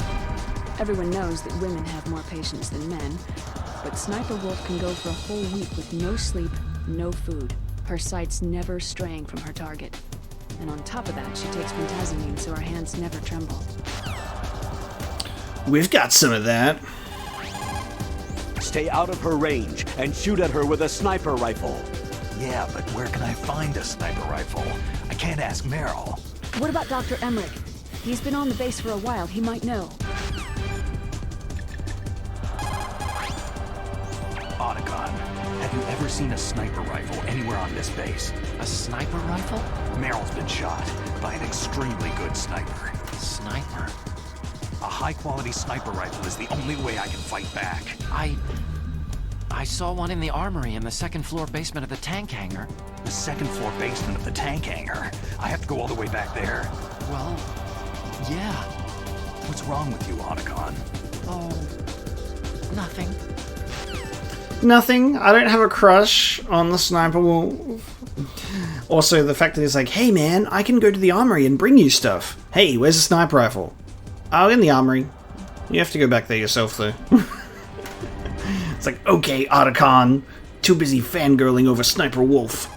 Everyone knows that women have more patience than men, but Sniper Wolf can go for a whole week with no sleep, no food. Her sight's never straying from her target. And on top of that, she takes pentazamine so her hands never tremble. We've got some of that. Stay out of her range and shoot at her with a sniper rifle. Yeah, but where can I find a sniper rifle? I can't ask Meryl. What about Dr. Emmerich? He's been on the base for a while. He might know. Otacon, have you ever seen a sniper rifle anywhere on this base? A sniper rifle? Meryl's been shot by an extremely good sniper. Sniper? A high-quality sniper rifle is the only way I can fight back. I saw one in the armory in the second-floor basement of the tank hangar. The second-floor basement of the tank hangar? I have to go all the way back there. Well, yeah. What's wrong with you, Otacon? Oh, nothing. Nothing. I don't have a crush on the sniper wolf. Also, the fact that it's like, hey man, I can go to the armory and bring you stuff. Hey, where's the sniper rifle? Oh, in the armory. You have to go back there yourself, though. It's like, okay, Otacon. Too busy fangirling over Sniper Wolf.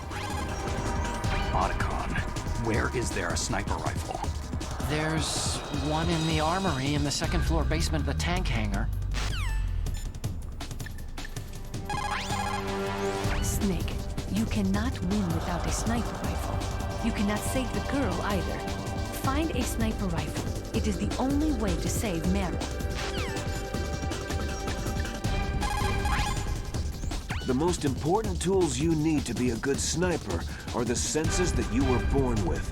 Otacon, where is there a sniper rifle? There's one in the armory in the second-floor basement of the tank hangar. Snake, you cannot win without a sniper rifle. You cannot save the girl either. Find a sniper rifle. It is the only way to save Meryl. The most important tools you need to be a good sniper are the senses that you were born with.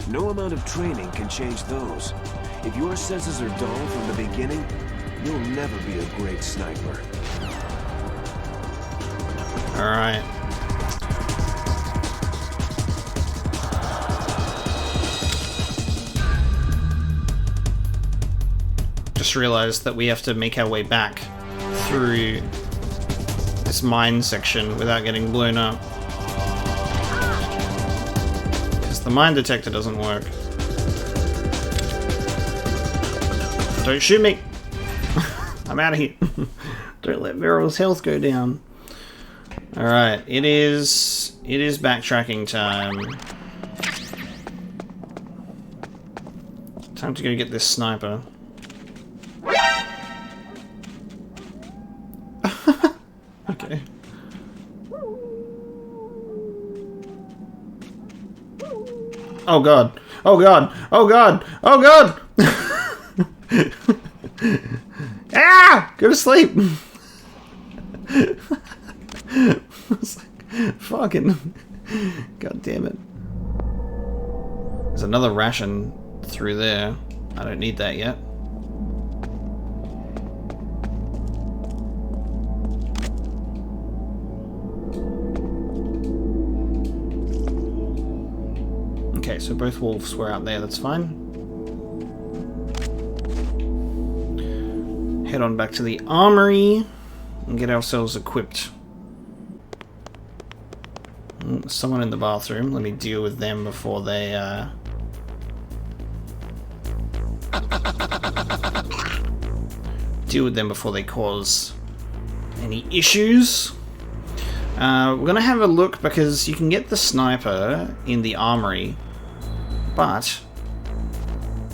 No amount of training can change those. If your senses are dull from the beginning, you'll never be a great sniper. Alright. Just realized that we have to make our way back through this mine section without getting blown up. Because the mine detector doesn't work. Don't shoot me! I'm out of here. Don't let Meryl's health go down. Alright, it is backtracking time. Time to go get this sniper. Okay. Oh god. Oh god. Oh god. Oh god. Ah! Go to sleep. Fucking. God damn it. There's another ration through there. I don't need that yet. Okay, so both wolves were out there, that's fine. Head on back to the armory and get ourselves equipped. Someone in the bathroom. Let me deal with them before they, deal with them before they cause any issues. We're gonna have a look because you can get the sniper in the armory, but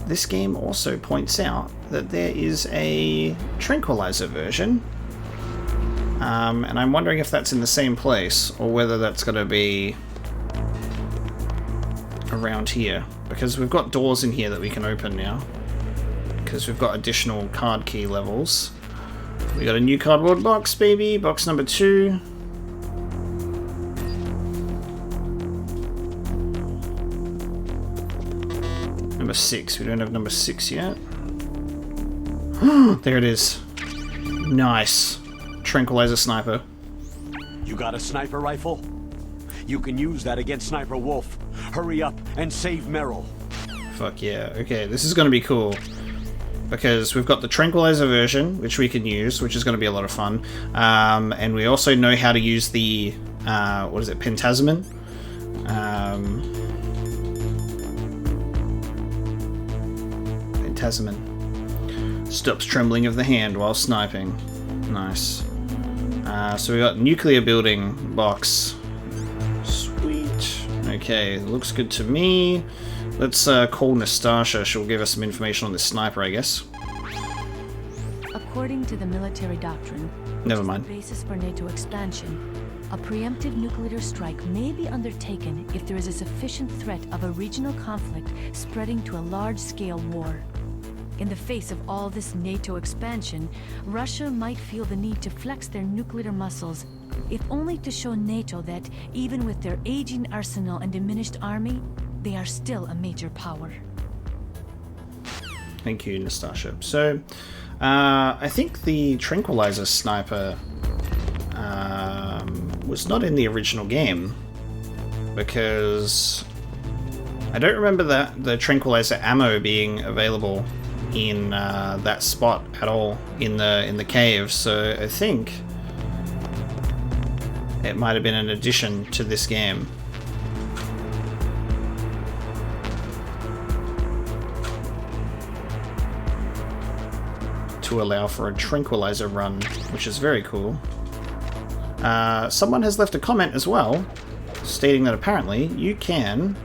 this game also points out that there is a tranquilizer version. And I'm wondering if that's in the same place, or whether that's going to be around here. Because we've got doors in here that we can open now. Because we've got additional card key levels. We got a new cardboard box, baby. Box number 2. Number 6. We don't have number 6 yet. There it is. Nice. Tranquilizer sniper. You got a sniper rifle? You can use that against Sniper Wolf. Hurry up and save Meryl. Fuck yeah. Okay, this is going to be cool. Because we've got the tranquilizer version, which we can use, which is going to be a lot of fun. And we also know how to use the, what is it, Pentasmin? Pentasmin. Stops trembling of the hand while sniping. Nice. So we got nuclear building box. Sweet. Okay, looks good to me. Let's call Nastasha. She'll give us some information on this sniper, I guess. According to the military doctrine, Never mind. the basis for NATO expansion, a preemptive nuclear strike may be undertaken if there is a sufficient threat of a regional conflict spreading to a large-scale war. In the face of all this NATO expansion, Russia might feel the need to flex their nuclear muscles, if only to show NATO that, even with their aging arsenal and diminished army, they are still a major power. Thank you, Nastasha. So, I think the Tranquilizer Sniper was not in the original game, because I don't remember the Tranquilizer ammo being available in that spot at all in the cave. So I think it might have been an addition to this game. To allow for a tranquilizer run, which is very cool. Someone has left a comment as well, stating that apparently you can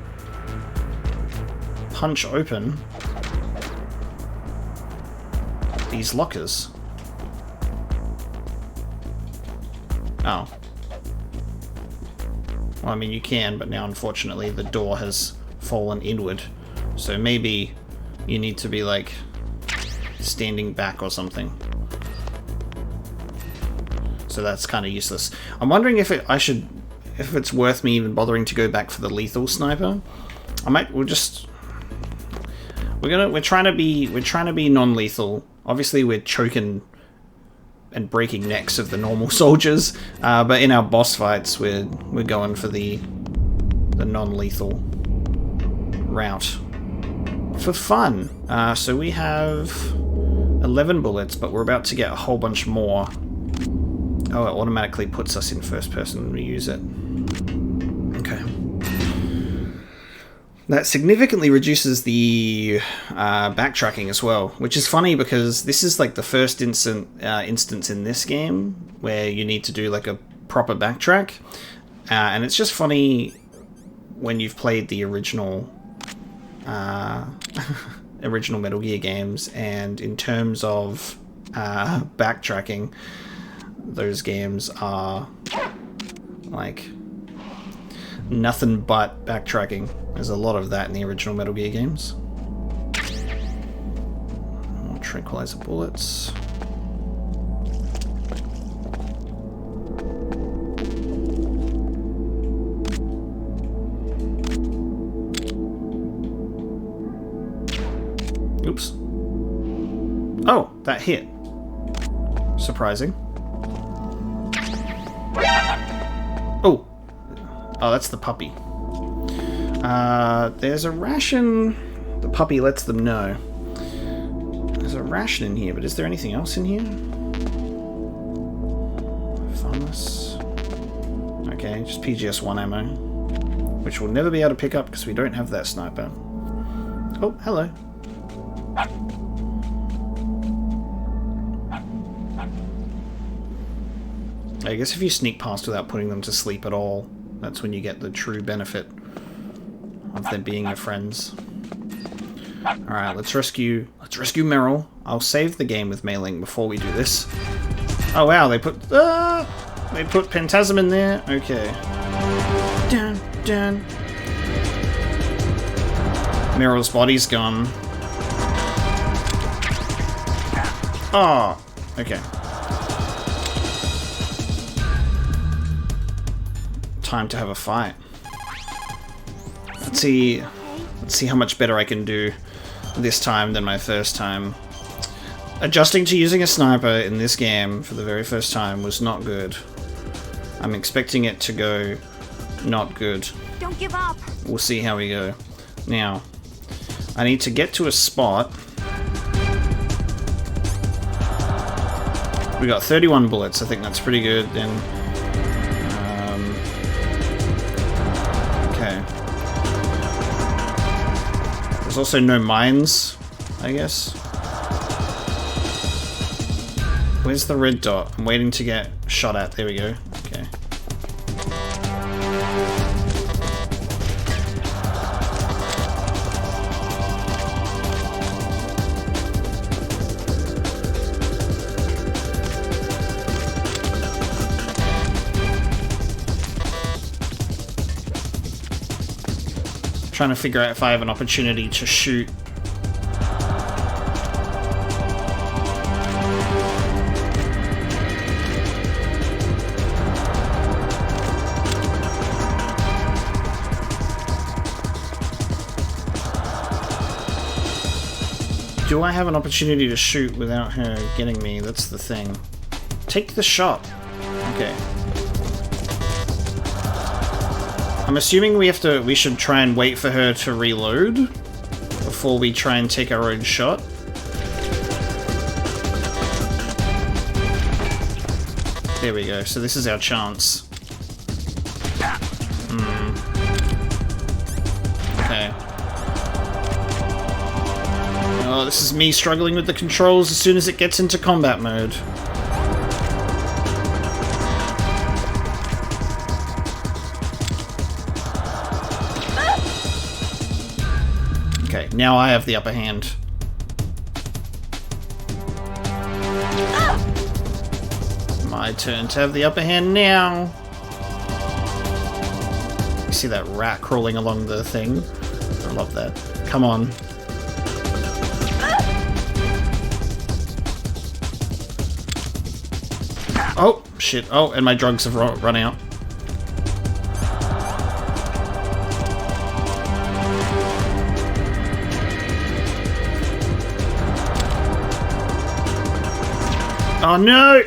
punch open these lockers. Oh. Well, I mean, you can, but now unfortunately the door has fallen inward. So maybe you need to be like standing back or something. So that's kind of useless. I'm wondering if it's worth me even bothering to go back for the lethal sniper. We're trying to be non-lethal. Obviously we're choking and breaking necks of the normal soldiers, but in our boss fights we're going for the non-lethal route for fun. So we have 11 bullets, but we're about to get a whole bunch more. Oh, it automatically puts us in first person when we use it. Okay. That significantly reduces the backtracking as well, which is funny because this is like the first instance in this game where you need to do like a proper backtrack. And it's just funny when you've played the original original Metal Gear games, and in terms of backtracking, those games are like nothing but backtracking. There's a lot of that in the original Metal Gear games. More tranquilizer bullets. Oops. Oh, that hit. Surprising. Oh. Oh, that's the puppy. There's a ration. The puppy lets them know. There's a ration in here, but is there anything else in here? Funless. Okay, just PGS-1 ammo. Which we'll never be able to pick up because we don't have that sniper. Oh, hello. I guess if you sneak past without putting them to sleep at all, that's when you get the true benefit of them being your friends. Alright, let's rescue Meryl. I'll save the game with mailing before we do this. Oh wow, they put Pentasm in there? Okay. Dun, dun. Meryl's body's gone. Oh, okay. Time to have a fight. Let's see how much better I can do this time than my first time. Adjusting to using a sniper in this game for the very first time was not good. I'm expecting it to go not good. Don't give up. We'll see how we go. Now, I need to get to a spot. We got 31 bullets. I think that's pretty good. Then, okay. There's also no mines, I guess. Where's the red dot? I'm waiting to get shot at. There we go. Okay. Trying to figure out if I have an opportunity to shoot. Do I have an opportunity to shoot without her getting me? That's the thing. Take the shot. Okay. I'm assuming we should try and wait for her to reload before we try and take our own shot. There we go. So this is our chance. Okay. Oh, this is me struggling with the controls as soon as it gets into combat mode. Okay, now I have the upper hand. My turn to have the upper hand now. You see that rat crawling along the thing? I love that. Come on. Oh, shit. Oh, and my drugs have run out. Oh no!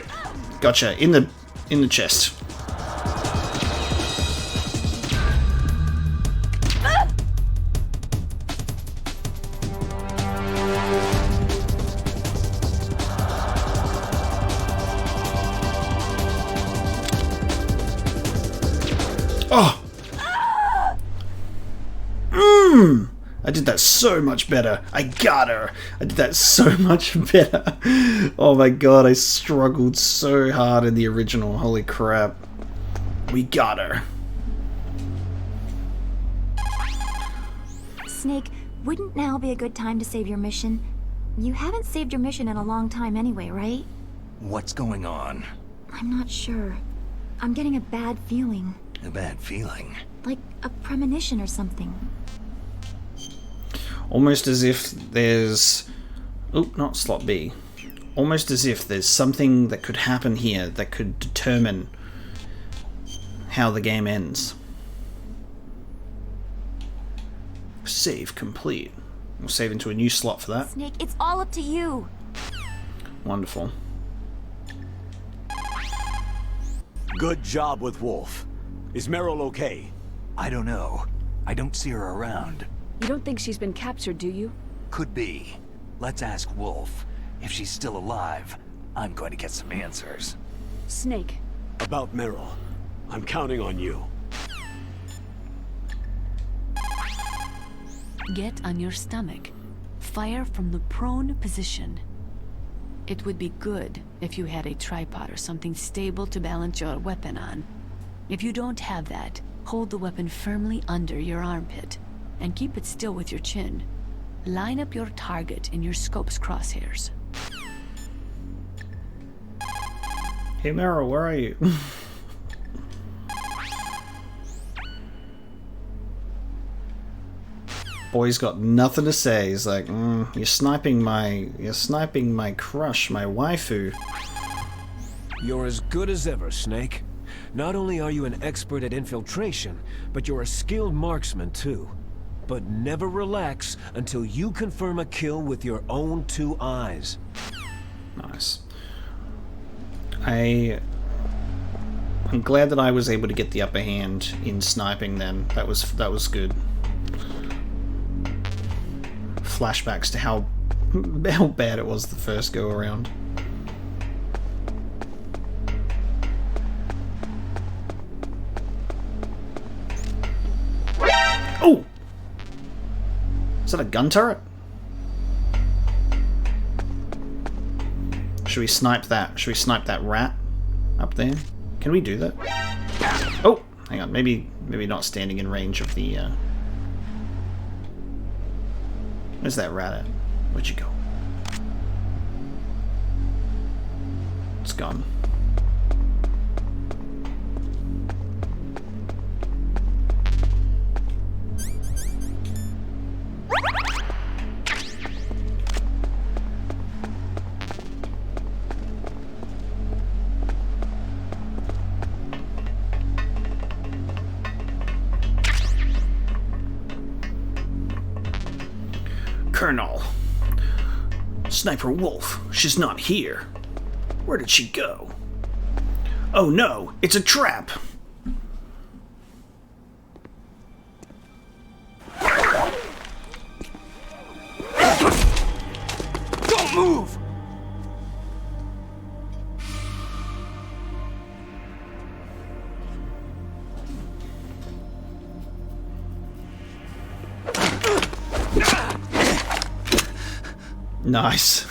Gotcha. In the chest. Oh! I did that so much better. I got her. I did that so much better. Oh my god, I struggled so hard in the original. Holy crap. We got her. Snake, wouldn't now be a good time to save your mission? You haven't saved your mission in a long time anyway, right? What's going on? I'm not sure. I'm getting a bad feeling. A bad feeling? Like a premonition or something. Almost as if there's... Oh, not slot B. Almost as if there's something that could happen here that could determine how the game ends. Save complete. We'll save into a new slot for that. Snake, it's all up to you. Wonderful. Good job with Wolf. Is Meryl okay? I don't know. I don't see her around. You don't think she's been captured, do you? Could be. Let's ask Wolf. If she's still alive, I'm going to get some answers. Snake. About Meryl. I'm counting on you. Get on your stomach. Fire from the prone position. It would be good if you had a tripod or something stable to balance your weapon on. If you don't have that, hold the weapon firmly under your armpit and keep it still with your chin. Line up your target in your scope's crosshairs. Hey Meryl, where are you? Boy's got nothing to say. He's like, you're sniping my crush, my waifu. You're as good as ever, Snake. Not only are you an expert at infiltration, but you're a skilled marksman too. But never relax until you confirm a kill with your own 2 eyes. Nice. I'm glad that I was able to get the upper hand in sniping then. That was good. Flashbacks to how bad it was the first go around. Oh! Is that a gun turret? Should we snipe that? Should we snipe that rat up there? Can we do that? Oh! Hang on, maybe not standing in range of the... Where's that rat at? Where'd you go? It's gone. Colonel. Sniper Wolf, she's not here. Where did she go? Oh no, it's a trap! Don't move! Nice.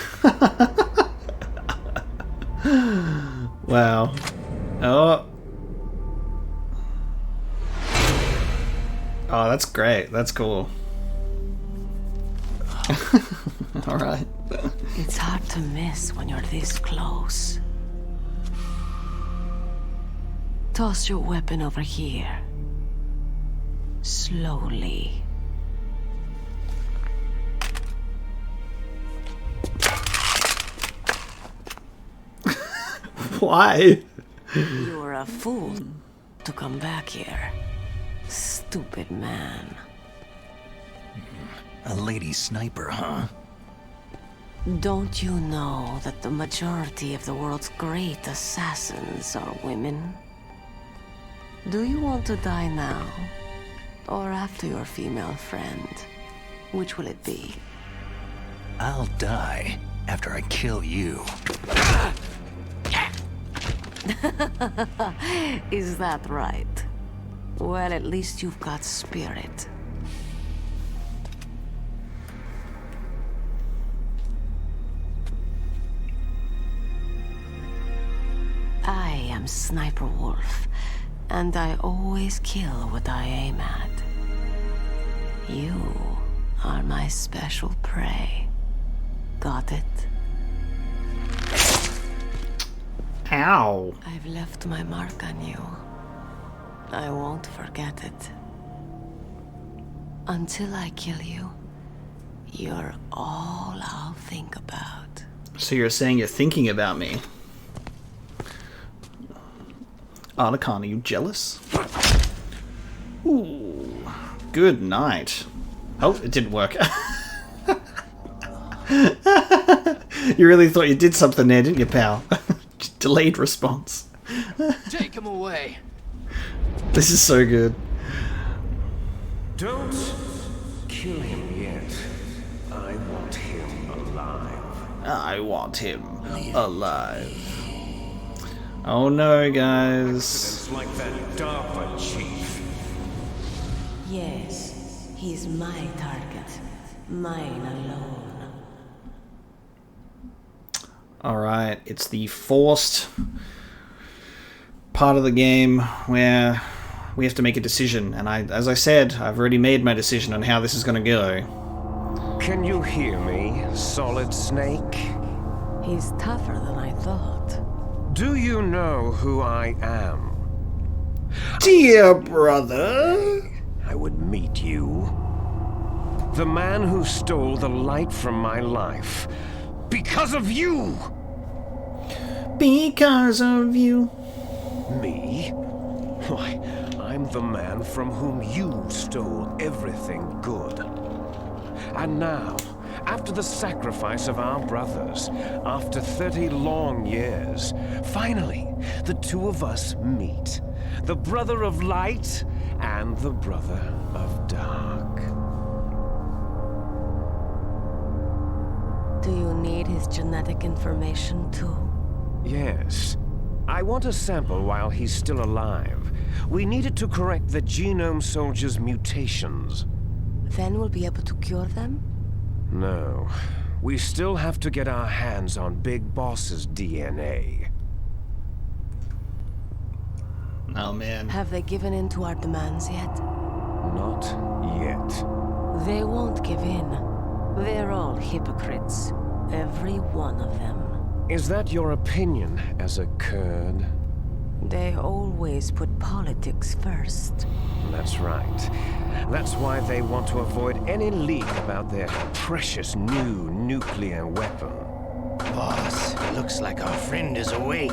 Wow. Oh. Oh, that's great. That's cool. Alright. It's hard to miss when you're this close. Toss your weapon over here. Slowly. Why? You're a fool to come back here. Stupid man. A lady sniper, huh? Don't you know that the majority of the world's great assassins are women? Do you want to die now? Or after your female friend? Which will it be? I'll die after I kill you. Is that right? Well, at least you've got spirit. I am Sniper Wolf, and I always kill what I aim at. You are my special prey. Got it? Ow. I've left my mark on you. I won't forget it. Until I kill you, you're all I'll think about. So you're saying you're thinking about me? Otacon, are you jealous? Ooh. Good night. Oh, it didn't work. You really thought you did something there, didn't you, pal? Delayed response. Take him away. This is so good. Don't kill him yet. I want him alive. I want him alive. Oh no, guys. It's like that DARPA chief. Yes, he's my target. Mine alone. Alright, it's the forced part of the game where we have to make a decision. And as I said, I've already made my decision on how this is going to go. Can you hear me, Solid Snake? He's tougher than I thought. Do you know who I am? Dear brother! I would meet you. The man who stole the light from my life. Because of you! Because of you. Me? Why, I'm the man from whom you stole everything good. And now, after the sacrifice of our brothers, after 30 long years, finally, the two of us meet. The brother of light and the brother of dark. Do you need his genetic information too? Yes. I want a sample while he's still alive. We need it to correct the Genome Soldier's mutations. Then we'll be able to cure them? No. We still have to get our hands on Big Boss's DNA. Oh man. Have they given in to our demands yet? Not yet. They won't give in. They're all hypocrites. Every one of them. Is that your opinion as a Kurd? They always put politics first. That's right. That's why they want to avoid any leak about their precious new nuclear weapon. Boss, looks like our friend is awake.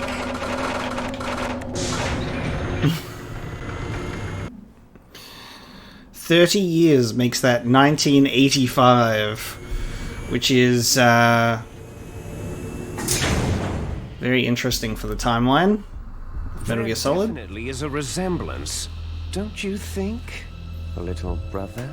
30 years makes that 1985, which is Very interesting for the timeline. Metal Gear Solid. Definitely is a resemblance, don't you think, little brother?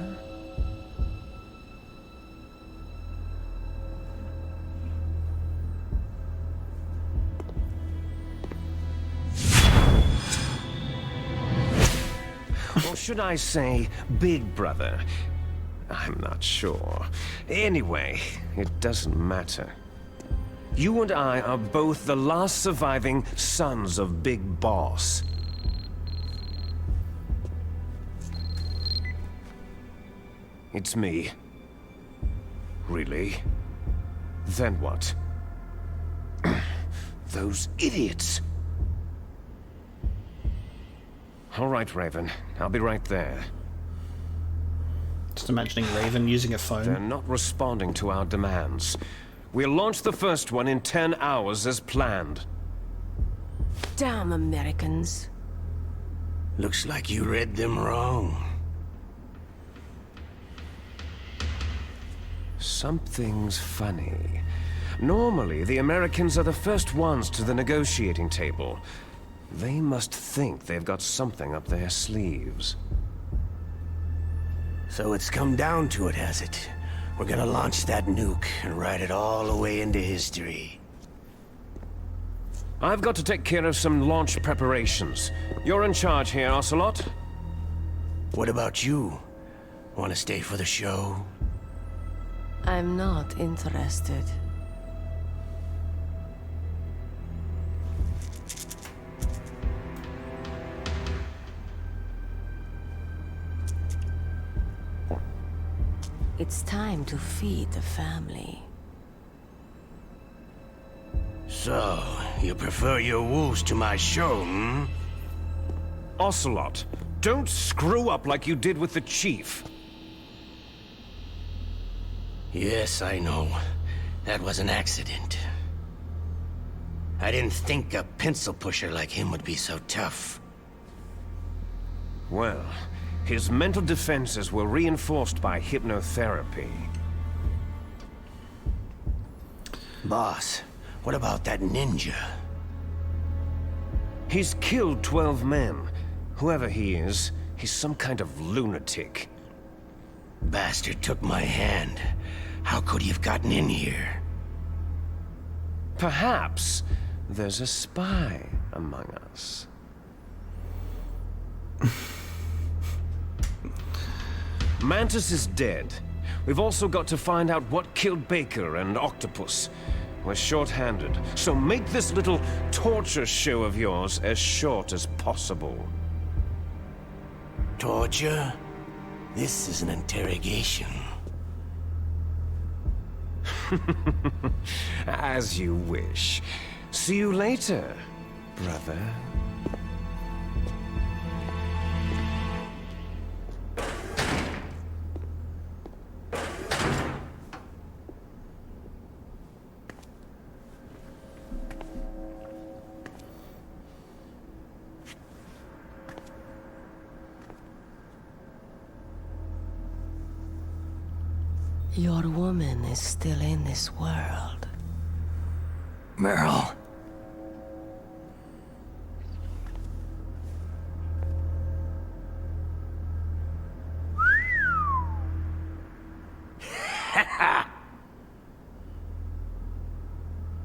Or should I say, big brother? I'm not sure. Anyway, it doesn't matter. You and I are both the last surviving sons of Big Boss. It's me. Really? Then what? Those idiots! All right, Raven. I'll be right there. Just imagining Raven using a phone. They're not responding to our demands. We'll launch the first one in 10 hours as planned. Damn Americans. Looks like you read them wrong. Something's funny. Normally, the Americans are the first ones to the negotiating table. They must think they've got something up their sleeves. So it's come down to it, has it? We're gonna launch that nuke and write it all the way into history. I've got to take care of some launch preparations. You're in charge here, Ocelot. What about you? Want to stay for the show? I'm not interested. It's time to feed the family. So, you prefer your wolves to my show, hmm? Ocelot, don't screw up like you did with the Chief. Yes, I know. That was an accident. I didn't think a pencil pusher like him would be so tough. Well, his mental defenses were reinforced by hypnotherapy. Boss, what about that ninja? He's killed 12 men. Whoever he is, he's some kind of lunatic. Bastard took my hand. How could he have gotten in here? Perhaps there's a spy among us. Mantis is dead. We've also got to find out what killed Baker and Octopus. We're short-handed, so make this little torture show of yours as short as possible. Torture? This is an interrogation. As you wish. See you later, brother. Your woman is still in this world. Meryl.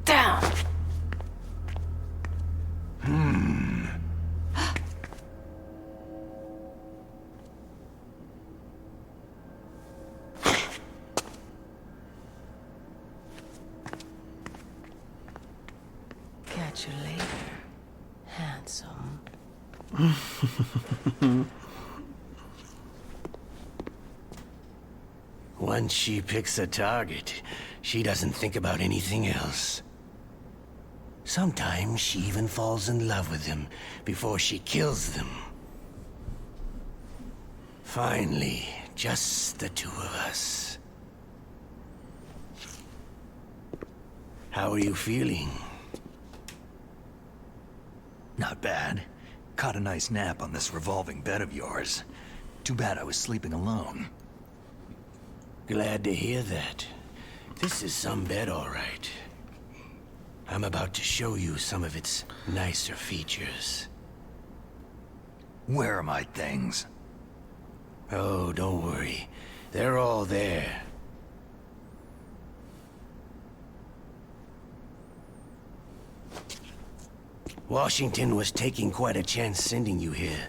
Down! Catch you later, handsome. Once she picks a target, she doesn't think about anything else. Sometimes she even falls in love with them before she kills them. Finally, just the two of us. How are you feeling? Not bad. Caught a nice nap on this revolving bed of yours. Too bad I was sleeping alone. Glad to hear that. This is some bed, all right. I'm about to show you some of its nicer features. Where are my things? Oh, don't worry. They're all there. Washington was taking quite a chance sending you here.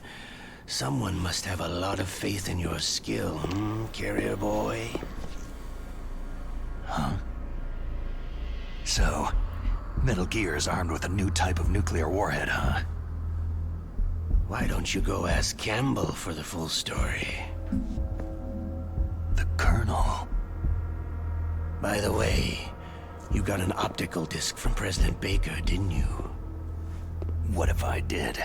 Someone must have a lot of faith in your skill, carrier boy? Huh? So, Metal Gear is armed with a new type of nuclear warhead, huh? Why don't you go ask Campbell for the full story? The Colonel? By the way, you got an optical disc from President Baker, didn't you? What if I did?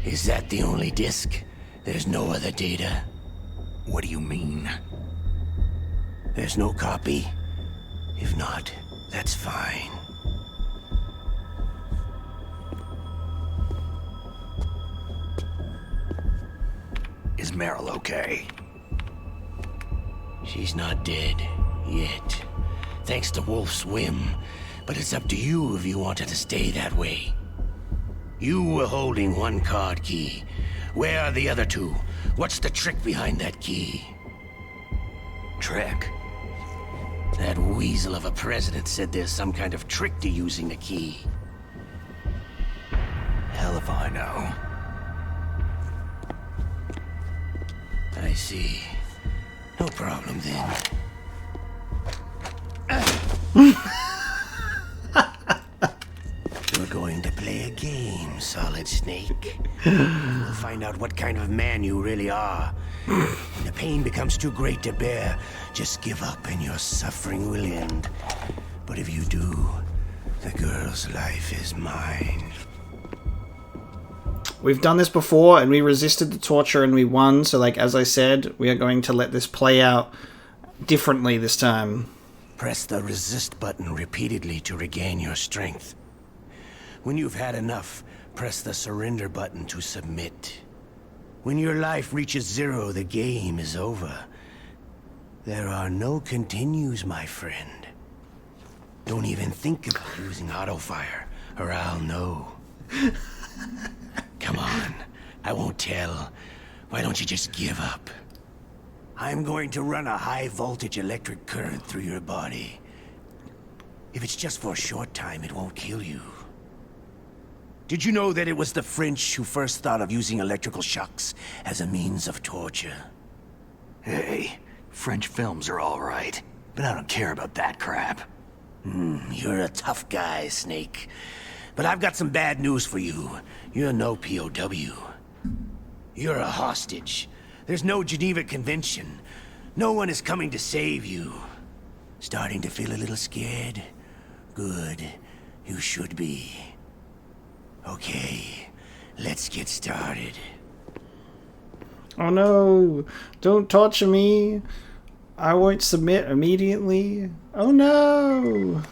Is that the only disc? There's no other data? What do you mean? There's no copy? If not, that's fine. Is Meryl okay? She's not dead. Yet. Thanks to Wolf's whim. But it's up to you if you want it to stay that way. You were holding one card key. Where are the other two? What's the trick behind that key? Trick? That weasel of a president said there's some kind of trick to using the key. Hell if I know. I see. No problem then. We're going to play a game, Solid Snake. We'll find out what kind of man you really are. When the pain becomes too great to bear, just give up and your suffering will end. But if you do, the girl's life is mine. We've done this before, and we resisted the torture, and we won. So, like, as I said, we are going to let this play out differently this time. Press the resist button repeatedly to regain your strength. When you've had enough, press the surrender button to submit. When your life reaches 0, the game is over. There are no continues, my friend. Don't even think about using auto-fire, or I'll know. Come on, I won't tell. Why don't you just give up? I'm going to run a high-voltage electric current through your body. If it's just for a short time, it won't kill you. Did you know that it was the French who first thought of using electrical shocks as a means of torture? Hey, French films are all right, but I don't care about that crap. You're a tough guy, Snake. But I've got some bad news for you. You're no POW. You're a hostage. There's no Geneva Convention. No one is coming to save you. Starting to feel a little scared? Good. You should be. Okay, let's get started. Oh no! Don't torture me! I won't submit immediately. Oh no!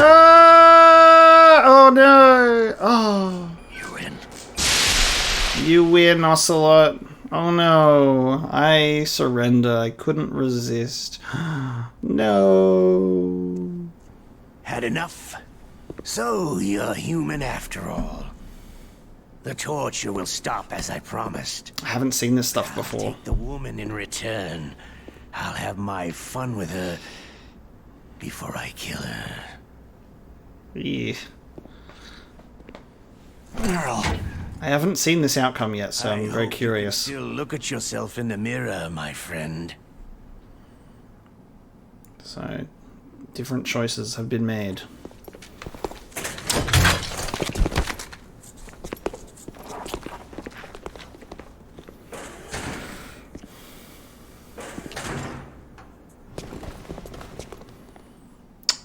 Ah! Oh no! Oh. You win. You win, Ocelot. Oh no. I surrender. I couldn't resist. No. Had enough? So you're human after all. The torture will stop as I promised. I haven't seen this stuff I'll before. take the woman in return. I'll have my fun with her before I kill her. Yeah. Meryl. I haven't seen this outcome yet, so I'm very hope curious. You can still look at yourself in the mirror, my friend. So, different choices have been made.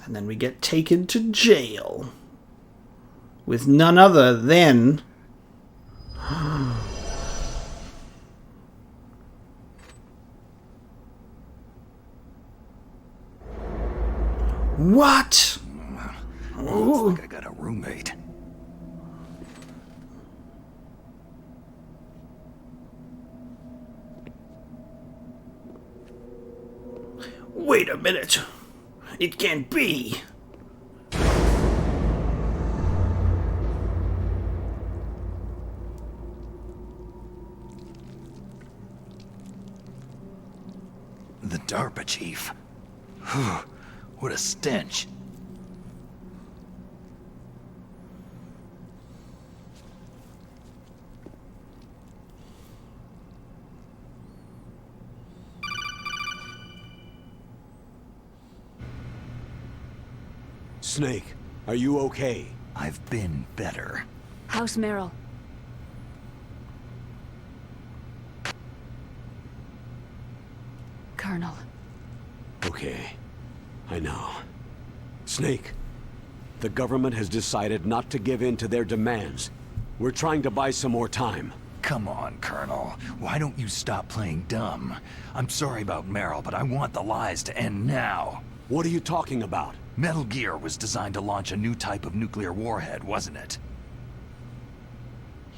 And then we get taken to jail. With none other than... What? Looks like I got a roommate. Wait a minute. It can't be! The DARPA chief. Whew, what a stench. Snake, are you okay? I've been better. House Merrill. Colonel. Okay. I know. Snake, the government has decided not to give in to their demands. We're trying to buy some more time. Come on, Colonel. Why don't you stop playing dumb? I'm sorry about Merrill, but I want the lies to end now. What are you talking about? Metal Gear was designed to launch a new type of nuclear warhead, wasn't it?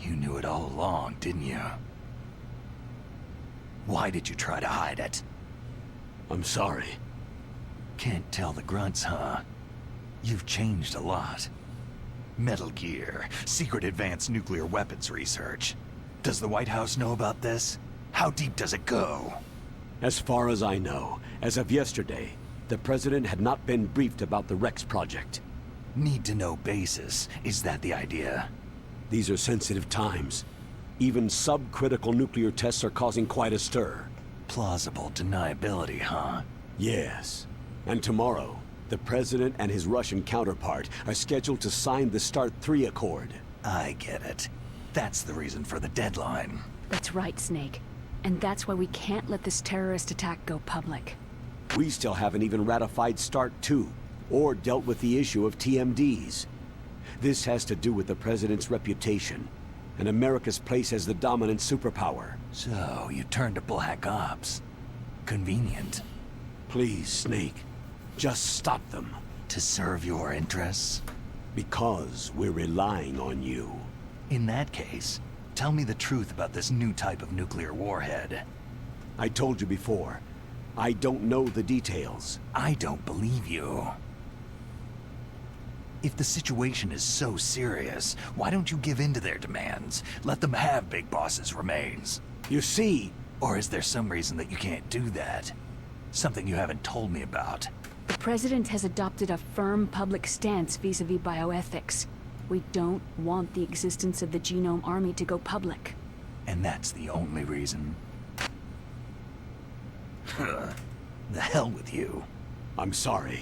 You knew it all along, didn't you? Why did you try to hide it? I'm sorry. Can't tell the grunts, huh? You've changed a lot. Metal Gear, secret advanced nuclear weapons research. Does the White House know about this? How deep does it go? As far as I know, as of yesterday, the President had not been briefed about the Rex project. Need-to-know basis. Is that the idea? These are sensitive times. Even subcritical nuclear tests are causing quite a stir. Plausible deniability, huh? Yes. And tomorrow, the President and his Russian counterpart are scheduled to sign the START 3 Accord. I get it. That's the reason for the deadline. That's right, Snake. And that's why we can't let this terrorist attack go public. We still haven't even ratified START 2, or dealt with the issue of TMDs. This has to do with the President's reputation, and America's place as the dominant superpower. So, you turned to Black Ops. Convenient. Please, Snake, just stop them. To serve your interests? Because we're relying on you. In that case, tell me the truth about this new type of nuclear warhead. I told you before, I don't know the details. I don't believe you. If the situation is so serious, why don't you give in to their demands? Let them have Big Boss's remains. You see... Or is there some reason that you can't do that? Something you haven't told me about. The President has adopted a firm public stance vis-a-vis bioethics. We don't want the existence of the Genome Army to go public. And that's the only reason? The hell with you. I'm sorry.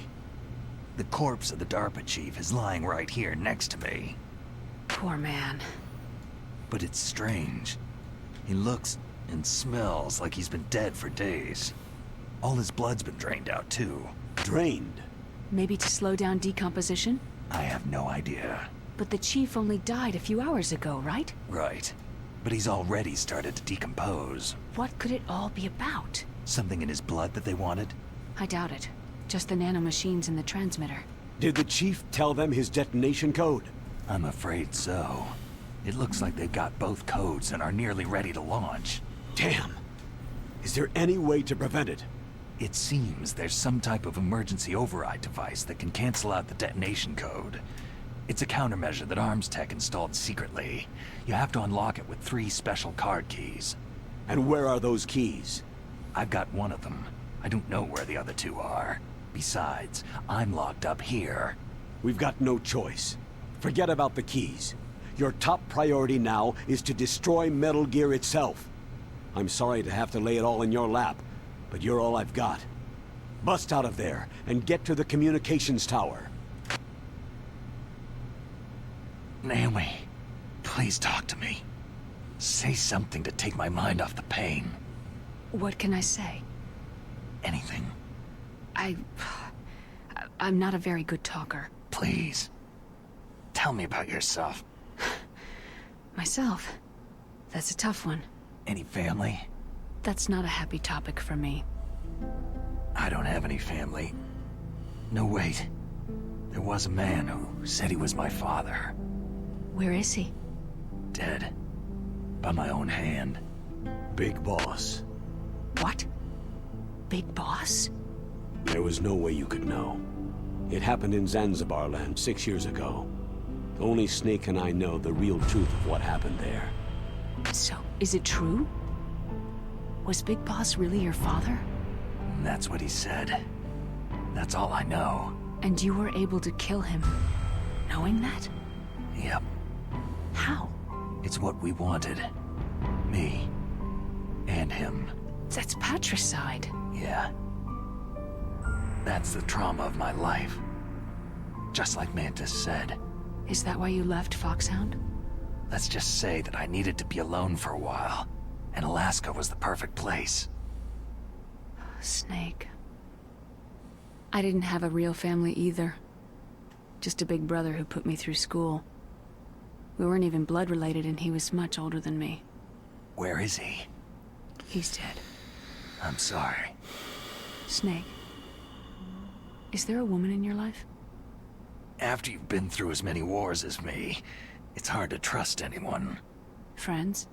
The corpse of the DARPA chief is lying right here next to me. Poor man. But it's strange. He looks and smells like he's been dead for days. All his blood's been drained out, too. Drained? Maybe to slow down decomposition? I have no idea. But the chief only died a few hours ago, right? Right. But he's already started to decompose. What could it all be about? Something in his blood that they wanted? I doubt it. Just the nanomachines in the transmitter. Did the chief tell them his detonation code? I'm afraid so. It looks like they've got both codes and are nearly ready to launch. Damn! Is there any way to prevent it? It seems there's some type of emergency override device that can cancel out the detonation code. It's a countermeasure that Arms Tech installed secretly. You have to unlock it with 3 special card keys. And where are those keys? I've got one of them. I don't know where the other 2 are. Besides, I'm locked up here. We've got no choice. Forget about the keys. Your top priority now is to destroy Metal Gear itself. I'm sorry to have to lay it all in your lap, but you're all I've got. Bust out of there and get to the communications tower. Naomi, please talk to me. Say something to take my mind off the pain. What can I say? Anything. I'm not a very good talker. Please. Tell me about yourself. Myself? That's a tough one. Any family? That's not a happy topic for me. I don't have any family. No, wait. There was a man who said he was my father. Where is he? Dead. By my own hand. Big Boss. What? Big Boss? There was no way you could know. It happened in Zanzibar land 6 years ago. Only Snake and I know the real truth of what happened there. So, is it true? Was Big Boss really your father? That's what he said. That's all I know. And you were able to kill him, knowing that? Yep. How? It's what we wanted. Me. And him. That's patricide. Yeah. That's the trauma of my life. Just like Mantis said. Is that why you left Foxhound? Let's just say that I needed to be alone for a while, and Alaska was the perfect place. Snake. I didn't have a real family either. Just a big brother who put me through school. We weren't even blood related, and he was much older than me. Where is he? He's dead. I'm sorry. Snake. Is there a woman in your life? After you've been through as many wars as me, it's hard to trust anyone. Friends?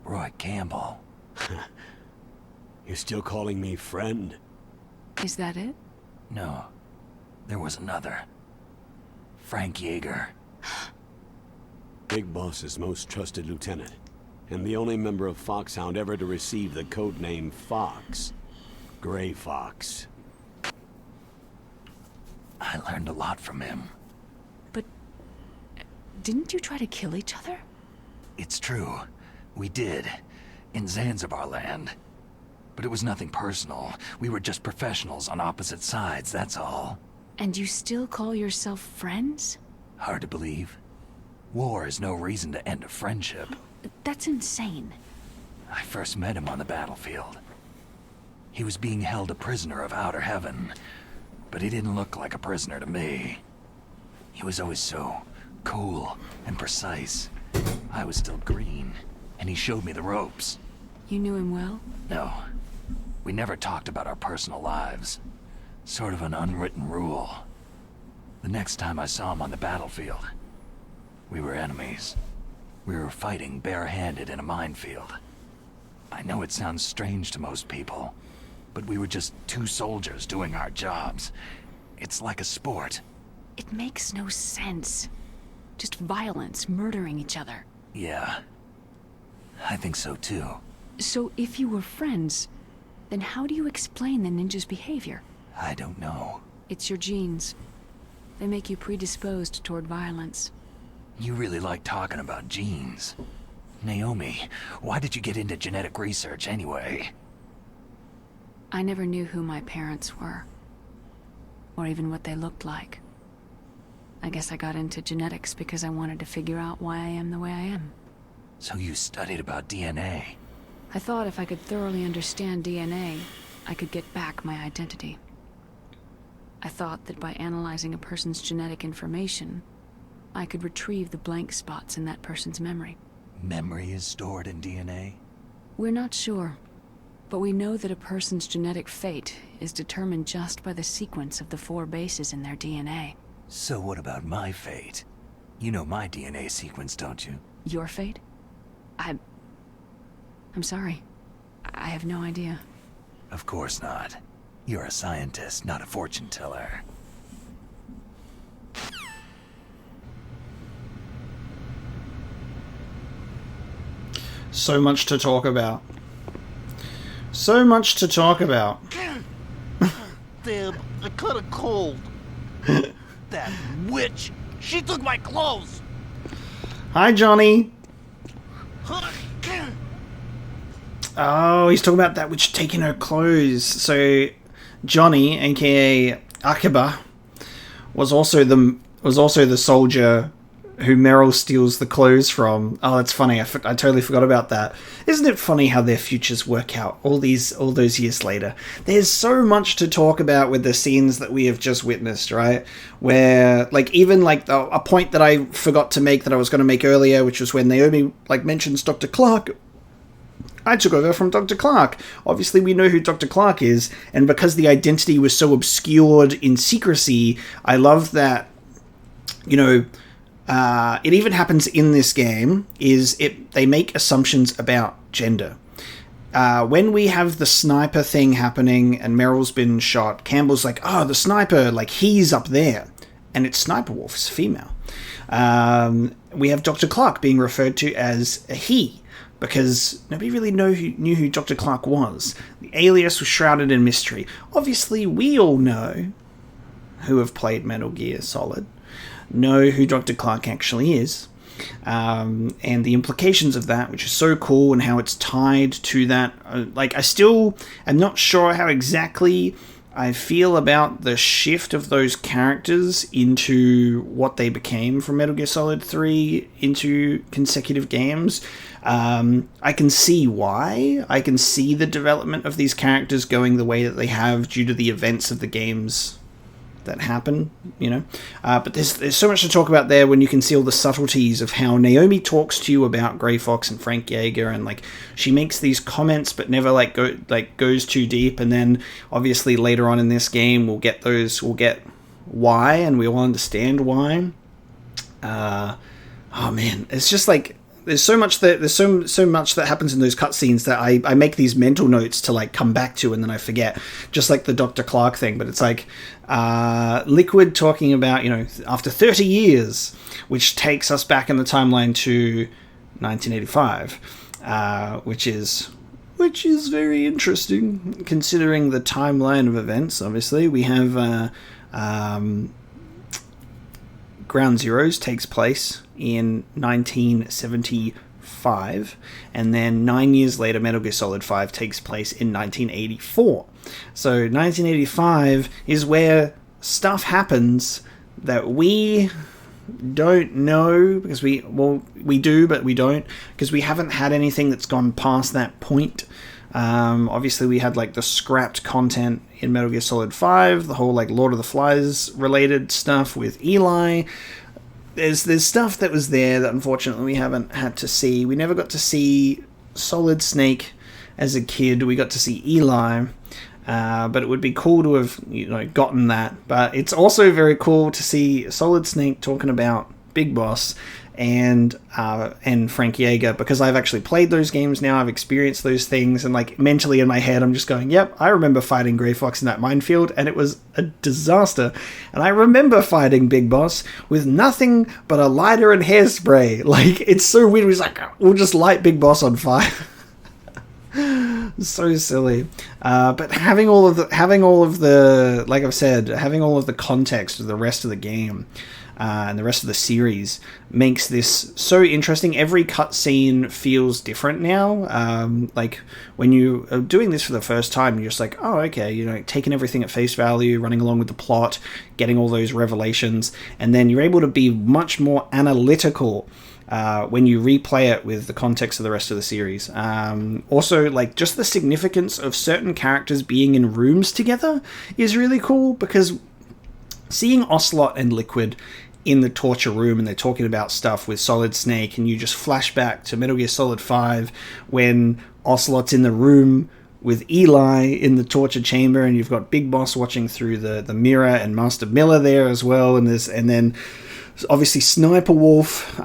Roy Campbell. You're still calling me friend? Is that it? No. There was another. Frank Yeager. Big Boss's most trusted lieutenant, and the only member of Foxhound ever to receive the codename Fox. Gray Fox. I learned a lot from him. But... didn't you try to kill each other? It's true. We did. In Zanzibar land. But it was nothing personal. We were just professionals on opposite sides, that's all. And you still call yourself friends? Hard to believe. War is no reason to end a friendship. That's insane. I first met him on the battlefield. He was being held a prisoner of outer heaven, but he didn't look like a prisoner to me. He was always so cool and precise. I was still green, and he showed me the ropes. You knew him well? No. We never talked about our personal lives. Sort of an unwritten rule. The next time I saw him on the battlefield, we were enemies. We were fighting barehanded in a minefield. I know it sounds strange to most people, but we were just two soldiers doing our jobs. It's like a sport. It makes no sense. Just violence, murdering each other. Yeah. I think so too. So if you were friends, then how do you explain the ninja's behavior? I don't know. It's your genes. They make you predisposed toward violence. You really like talking about genes. Naomi, why did you get into genetic research anyway? I never knew who my parents were. Or even what they looked like. I guess I got into genetics because I wanted to figure out why I am the way I am. So you studied about DNA? I thought if I could thoroughly understand DNA, I could get back my identity. I thought that by analyzing a person's genetic information, I could retrieve the blank spots in that person's memory. Memory is stored in DNA? We're not sure, but we know that a person's genetic fate is determined just by the sequence of the 4 bases in their DNA. So what about my fate? You know my DNA sequence, don't you? Your fate? I'm sorry. I have no idea. Of course not. You're a scientist, not a fortune teller. So much to talk about. So much to talk about. Damn, I caught a cold. That witch! She took my clothes! Hi, Johnny. Oh, he's talking about that witch taking her clothes. So, Johnny, aka Akiba, was also the soldier who Meryl steals the clothes from. Oh, that's funny. I totally forgot about that. Isn't it funny how their futures work out all those years later? There's so much to talk about with the scenes that we have just witnessed, right? Where, like, even like a point that I forgot to make that I was going to make earlier, which was when Naomi mentions Dr. Clark. I took over from Dr. Clark. Obviously, we know who Dr. Clark is, and because the identity was so obscured in secrecy, I love that, it even happens in this game, they make assumptions about gender. when we have the sniper thing happening and Meryl's been shot, Campbell's like, oh, the sniper, like, he's up there. And it's Sniper Wolf, it's female. We have Dr. Clark being referred to as a he, because nobody really knew who Dr. Clark was. The alias was shrouded in mystery. Obviously, we all know, who have played Metal Gear Solid, know who Dr. Clark actually is. And the implications of that, which is so cool, and how it's tied to that. I still am not sure how exactly I feel about the shift of those characters into what they became from Metal Gear Solid 3 into consecutive games. I can see why. I can see the development of these characters going the way that they have due to the events of the games that happen, you know. But there's so much to talk about there when you can see all the subtleties of how Naomi talks to you about Grey Fox and Frank Yeager, and like she makes these comments but never goes too deep, and then obviously later on in this game we'll get why, and we'll understand why. Oh man, it's just like there's so much that happens in those cutscenes that I make these mental notes to like come back to, and then I forget. Just like the Dr. Clark thing, but it's like Liquid talking about, you know, after 30 years, which takes us back in the timeline to 1985, which is very interesting considering the timeline of events. Obviously, we have Ground Zeroes takes place in 1975, and then 9 years later Metal Gear Solid 5 takes place in 1984. So 1985 is where stuff happens that we don't know, because we do, but we don't, because we haven't had anything that's gone past that point. Obviously we had like the scrapped content in Metal Gear Solid 5, the whole like Lord of the Flies related stuff with Eli. There's stuff that was there that unfortunately we haven't had to see. We never got to see Solid Snake as a kid. We got to see Eli, but it would be cool to have, you know, gotten that. But it's also very cool to see Solid Snake talking about Big Boss and Frank Yeager, because I've actually played those games now. I've experienced those things, and like mentally in my head I'm just going, yep, I remember fighting Grey Fox in that minefield and it was a disaster. And I remember fighting Big Boss with nothing but a lighter and hairspray. Like, it's so weird. He's like, we'll just light Big Boss on fire. So silly. But having all of the like I've said, having all of the context of the rest of the game and the rest of the series makes this so interesting. Every cutscene feels different now. Like when you are doing this for the first time, you're just like, oh, okay, you know, taking everything at face value, running along with the plot, getting all those revelations, and then you're able to be much more analytical when you replay it with the context of the rest of the series. Also, like, just the significance of certain characters being in rooms together is really cool, because seeing Ocelot and Liquid in the torture room and they're talking about stuff with Solid Snake, and you just flash back to Metal Gear Solid 5 when Ocelot's in the room with Eli in the torture chamber, and you've got Big Boss watching through the mirror, and Master Miller there as well, and then obviously Sniper Wolf.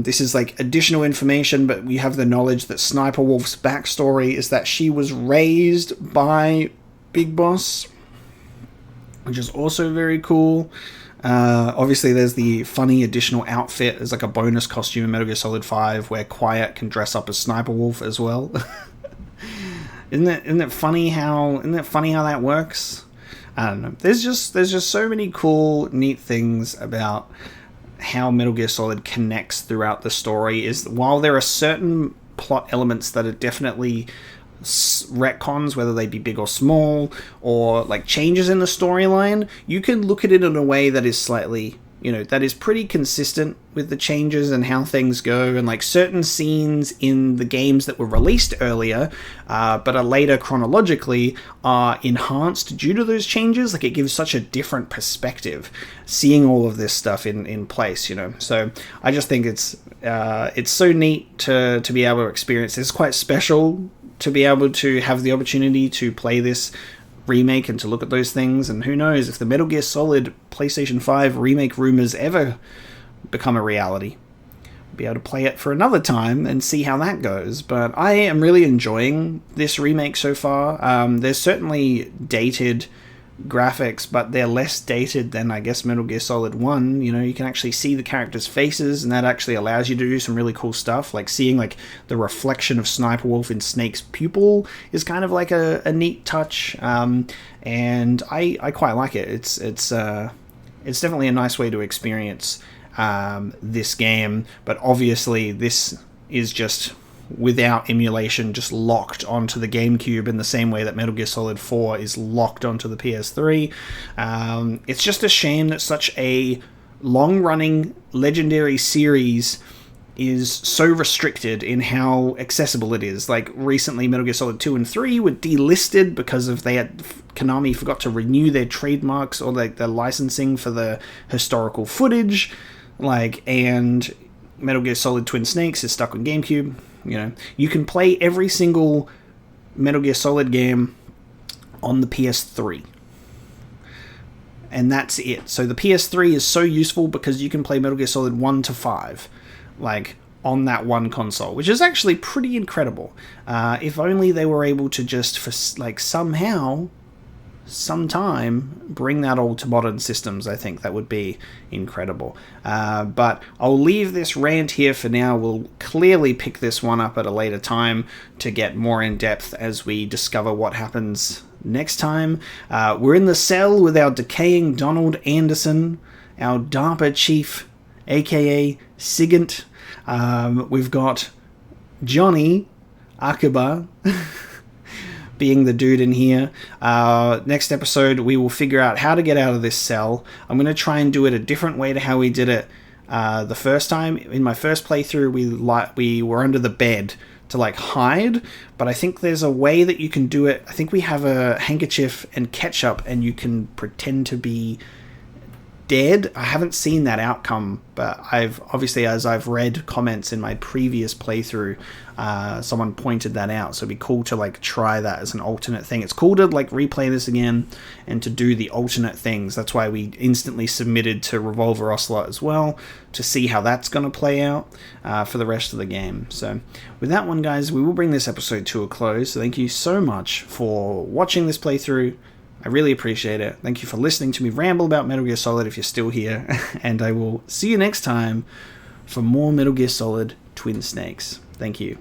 This is like additional information, but we have the knowledge that Sniper Wolf's backstory is that she was raised by Big Boss, which is also very cool. Obviously there's the funny additional outfit as like a bonus costume in Metal Gear Solid 5 where Quiet can dress up as Sniper Wolf as well. Isn't it funny how that works? I don't know. There's just so many cool, neat things about how Metal Gear Solid connects throughout the story. Is while there are certain plot elements that are definitely retcons, whether they be big or small, or like changes in the storyline, you can look at it in a way that is slightly, you know, that is pretty consistent with the changes and how things go, and like certain scenes in the games that were released earlier but are later chronologically are enhanced due to those changes. Like, it gives such a different perspective seeing all of this stuff in place, you know. So I just think it's so neat to be able to experience this. It's quite special to be able to have the opportunity to play this remake and to look at those things, and who knows if the Metal Gear Solid PlayStation 5 remake rumors ever become a reality, be able to play it for another time and see how that goes. But I am really enjoying this remake so far. There's certainly dated graphics, but they're less dated than, I guess, Metal Gear Solid 1. You know, you can actually see the characters' faces, and that actually allows you to do some really cool stuff, like seeing like the reflection of Sniper Wolf in Snake's pupil is kind of like a neat touch, and I quite like it. It's definitely a nice way to experience this game, but obviously this is just without emulation, just locked onto the GameCube in the same way that Metal Gear Solid 4 is locked onto the PS3. It's just a shame that such a long-running legendary series is so restricted in how accessible it is. Like, recently Metal Gear Solid 2 and 3 were delisted because of Konami forgot to renew their trademarks or like their licensing for the historical footage. And Metal Gear Solid Twin Snakes is stuck on GameCube. You know, you can play every single Metal Gear Solid game on the PS3. And that's it. So the PS3 is so useful because you can play Metal Gear Solid 1 to 5, on that one console, which is actually pretty incredible. If only they were able to just, sometime bring that all to modern systems. I think that would be incredible. But I'll leave this rant here for now. We'll clearly pick this one up at a later time to get more in depth as we discover what happens next time. We're in the cell with our decaying Donald Anderson, our DARPA chief, aka Sigint. We've got Johnny Akiba being the dude in here. Next episode, we will figure out how to get out of this cell. I'm going to try and do it a different way to how we did it the first time. In my first playthrough, we were under the bed to hide, but I think there's a way that you can do it. I think we have a handkerchief and ketchup, and you can pretend to be dead. I haven't seen that outcome, but as I've read comments in my previous playthrough, someone pointed that out, so it'd be cool to try that as an alternate thing. It's cool to replay this again and to do the alternate things. That's why we instantly submitted to Revolver Ocelot as well, to see how that's going to play out for the rest of the game. So with that one, guys, we will bring this episode to a close. So thank you so much for watching this playthrough. I really appreciate it. Thank you for listening to me ramble about Metal Gear Solid if you're still here. And I will see you next time for more Metal Gear Solid Twin Snakes. Thank you.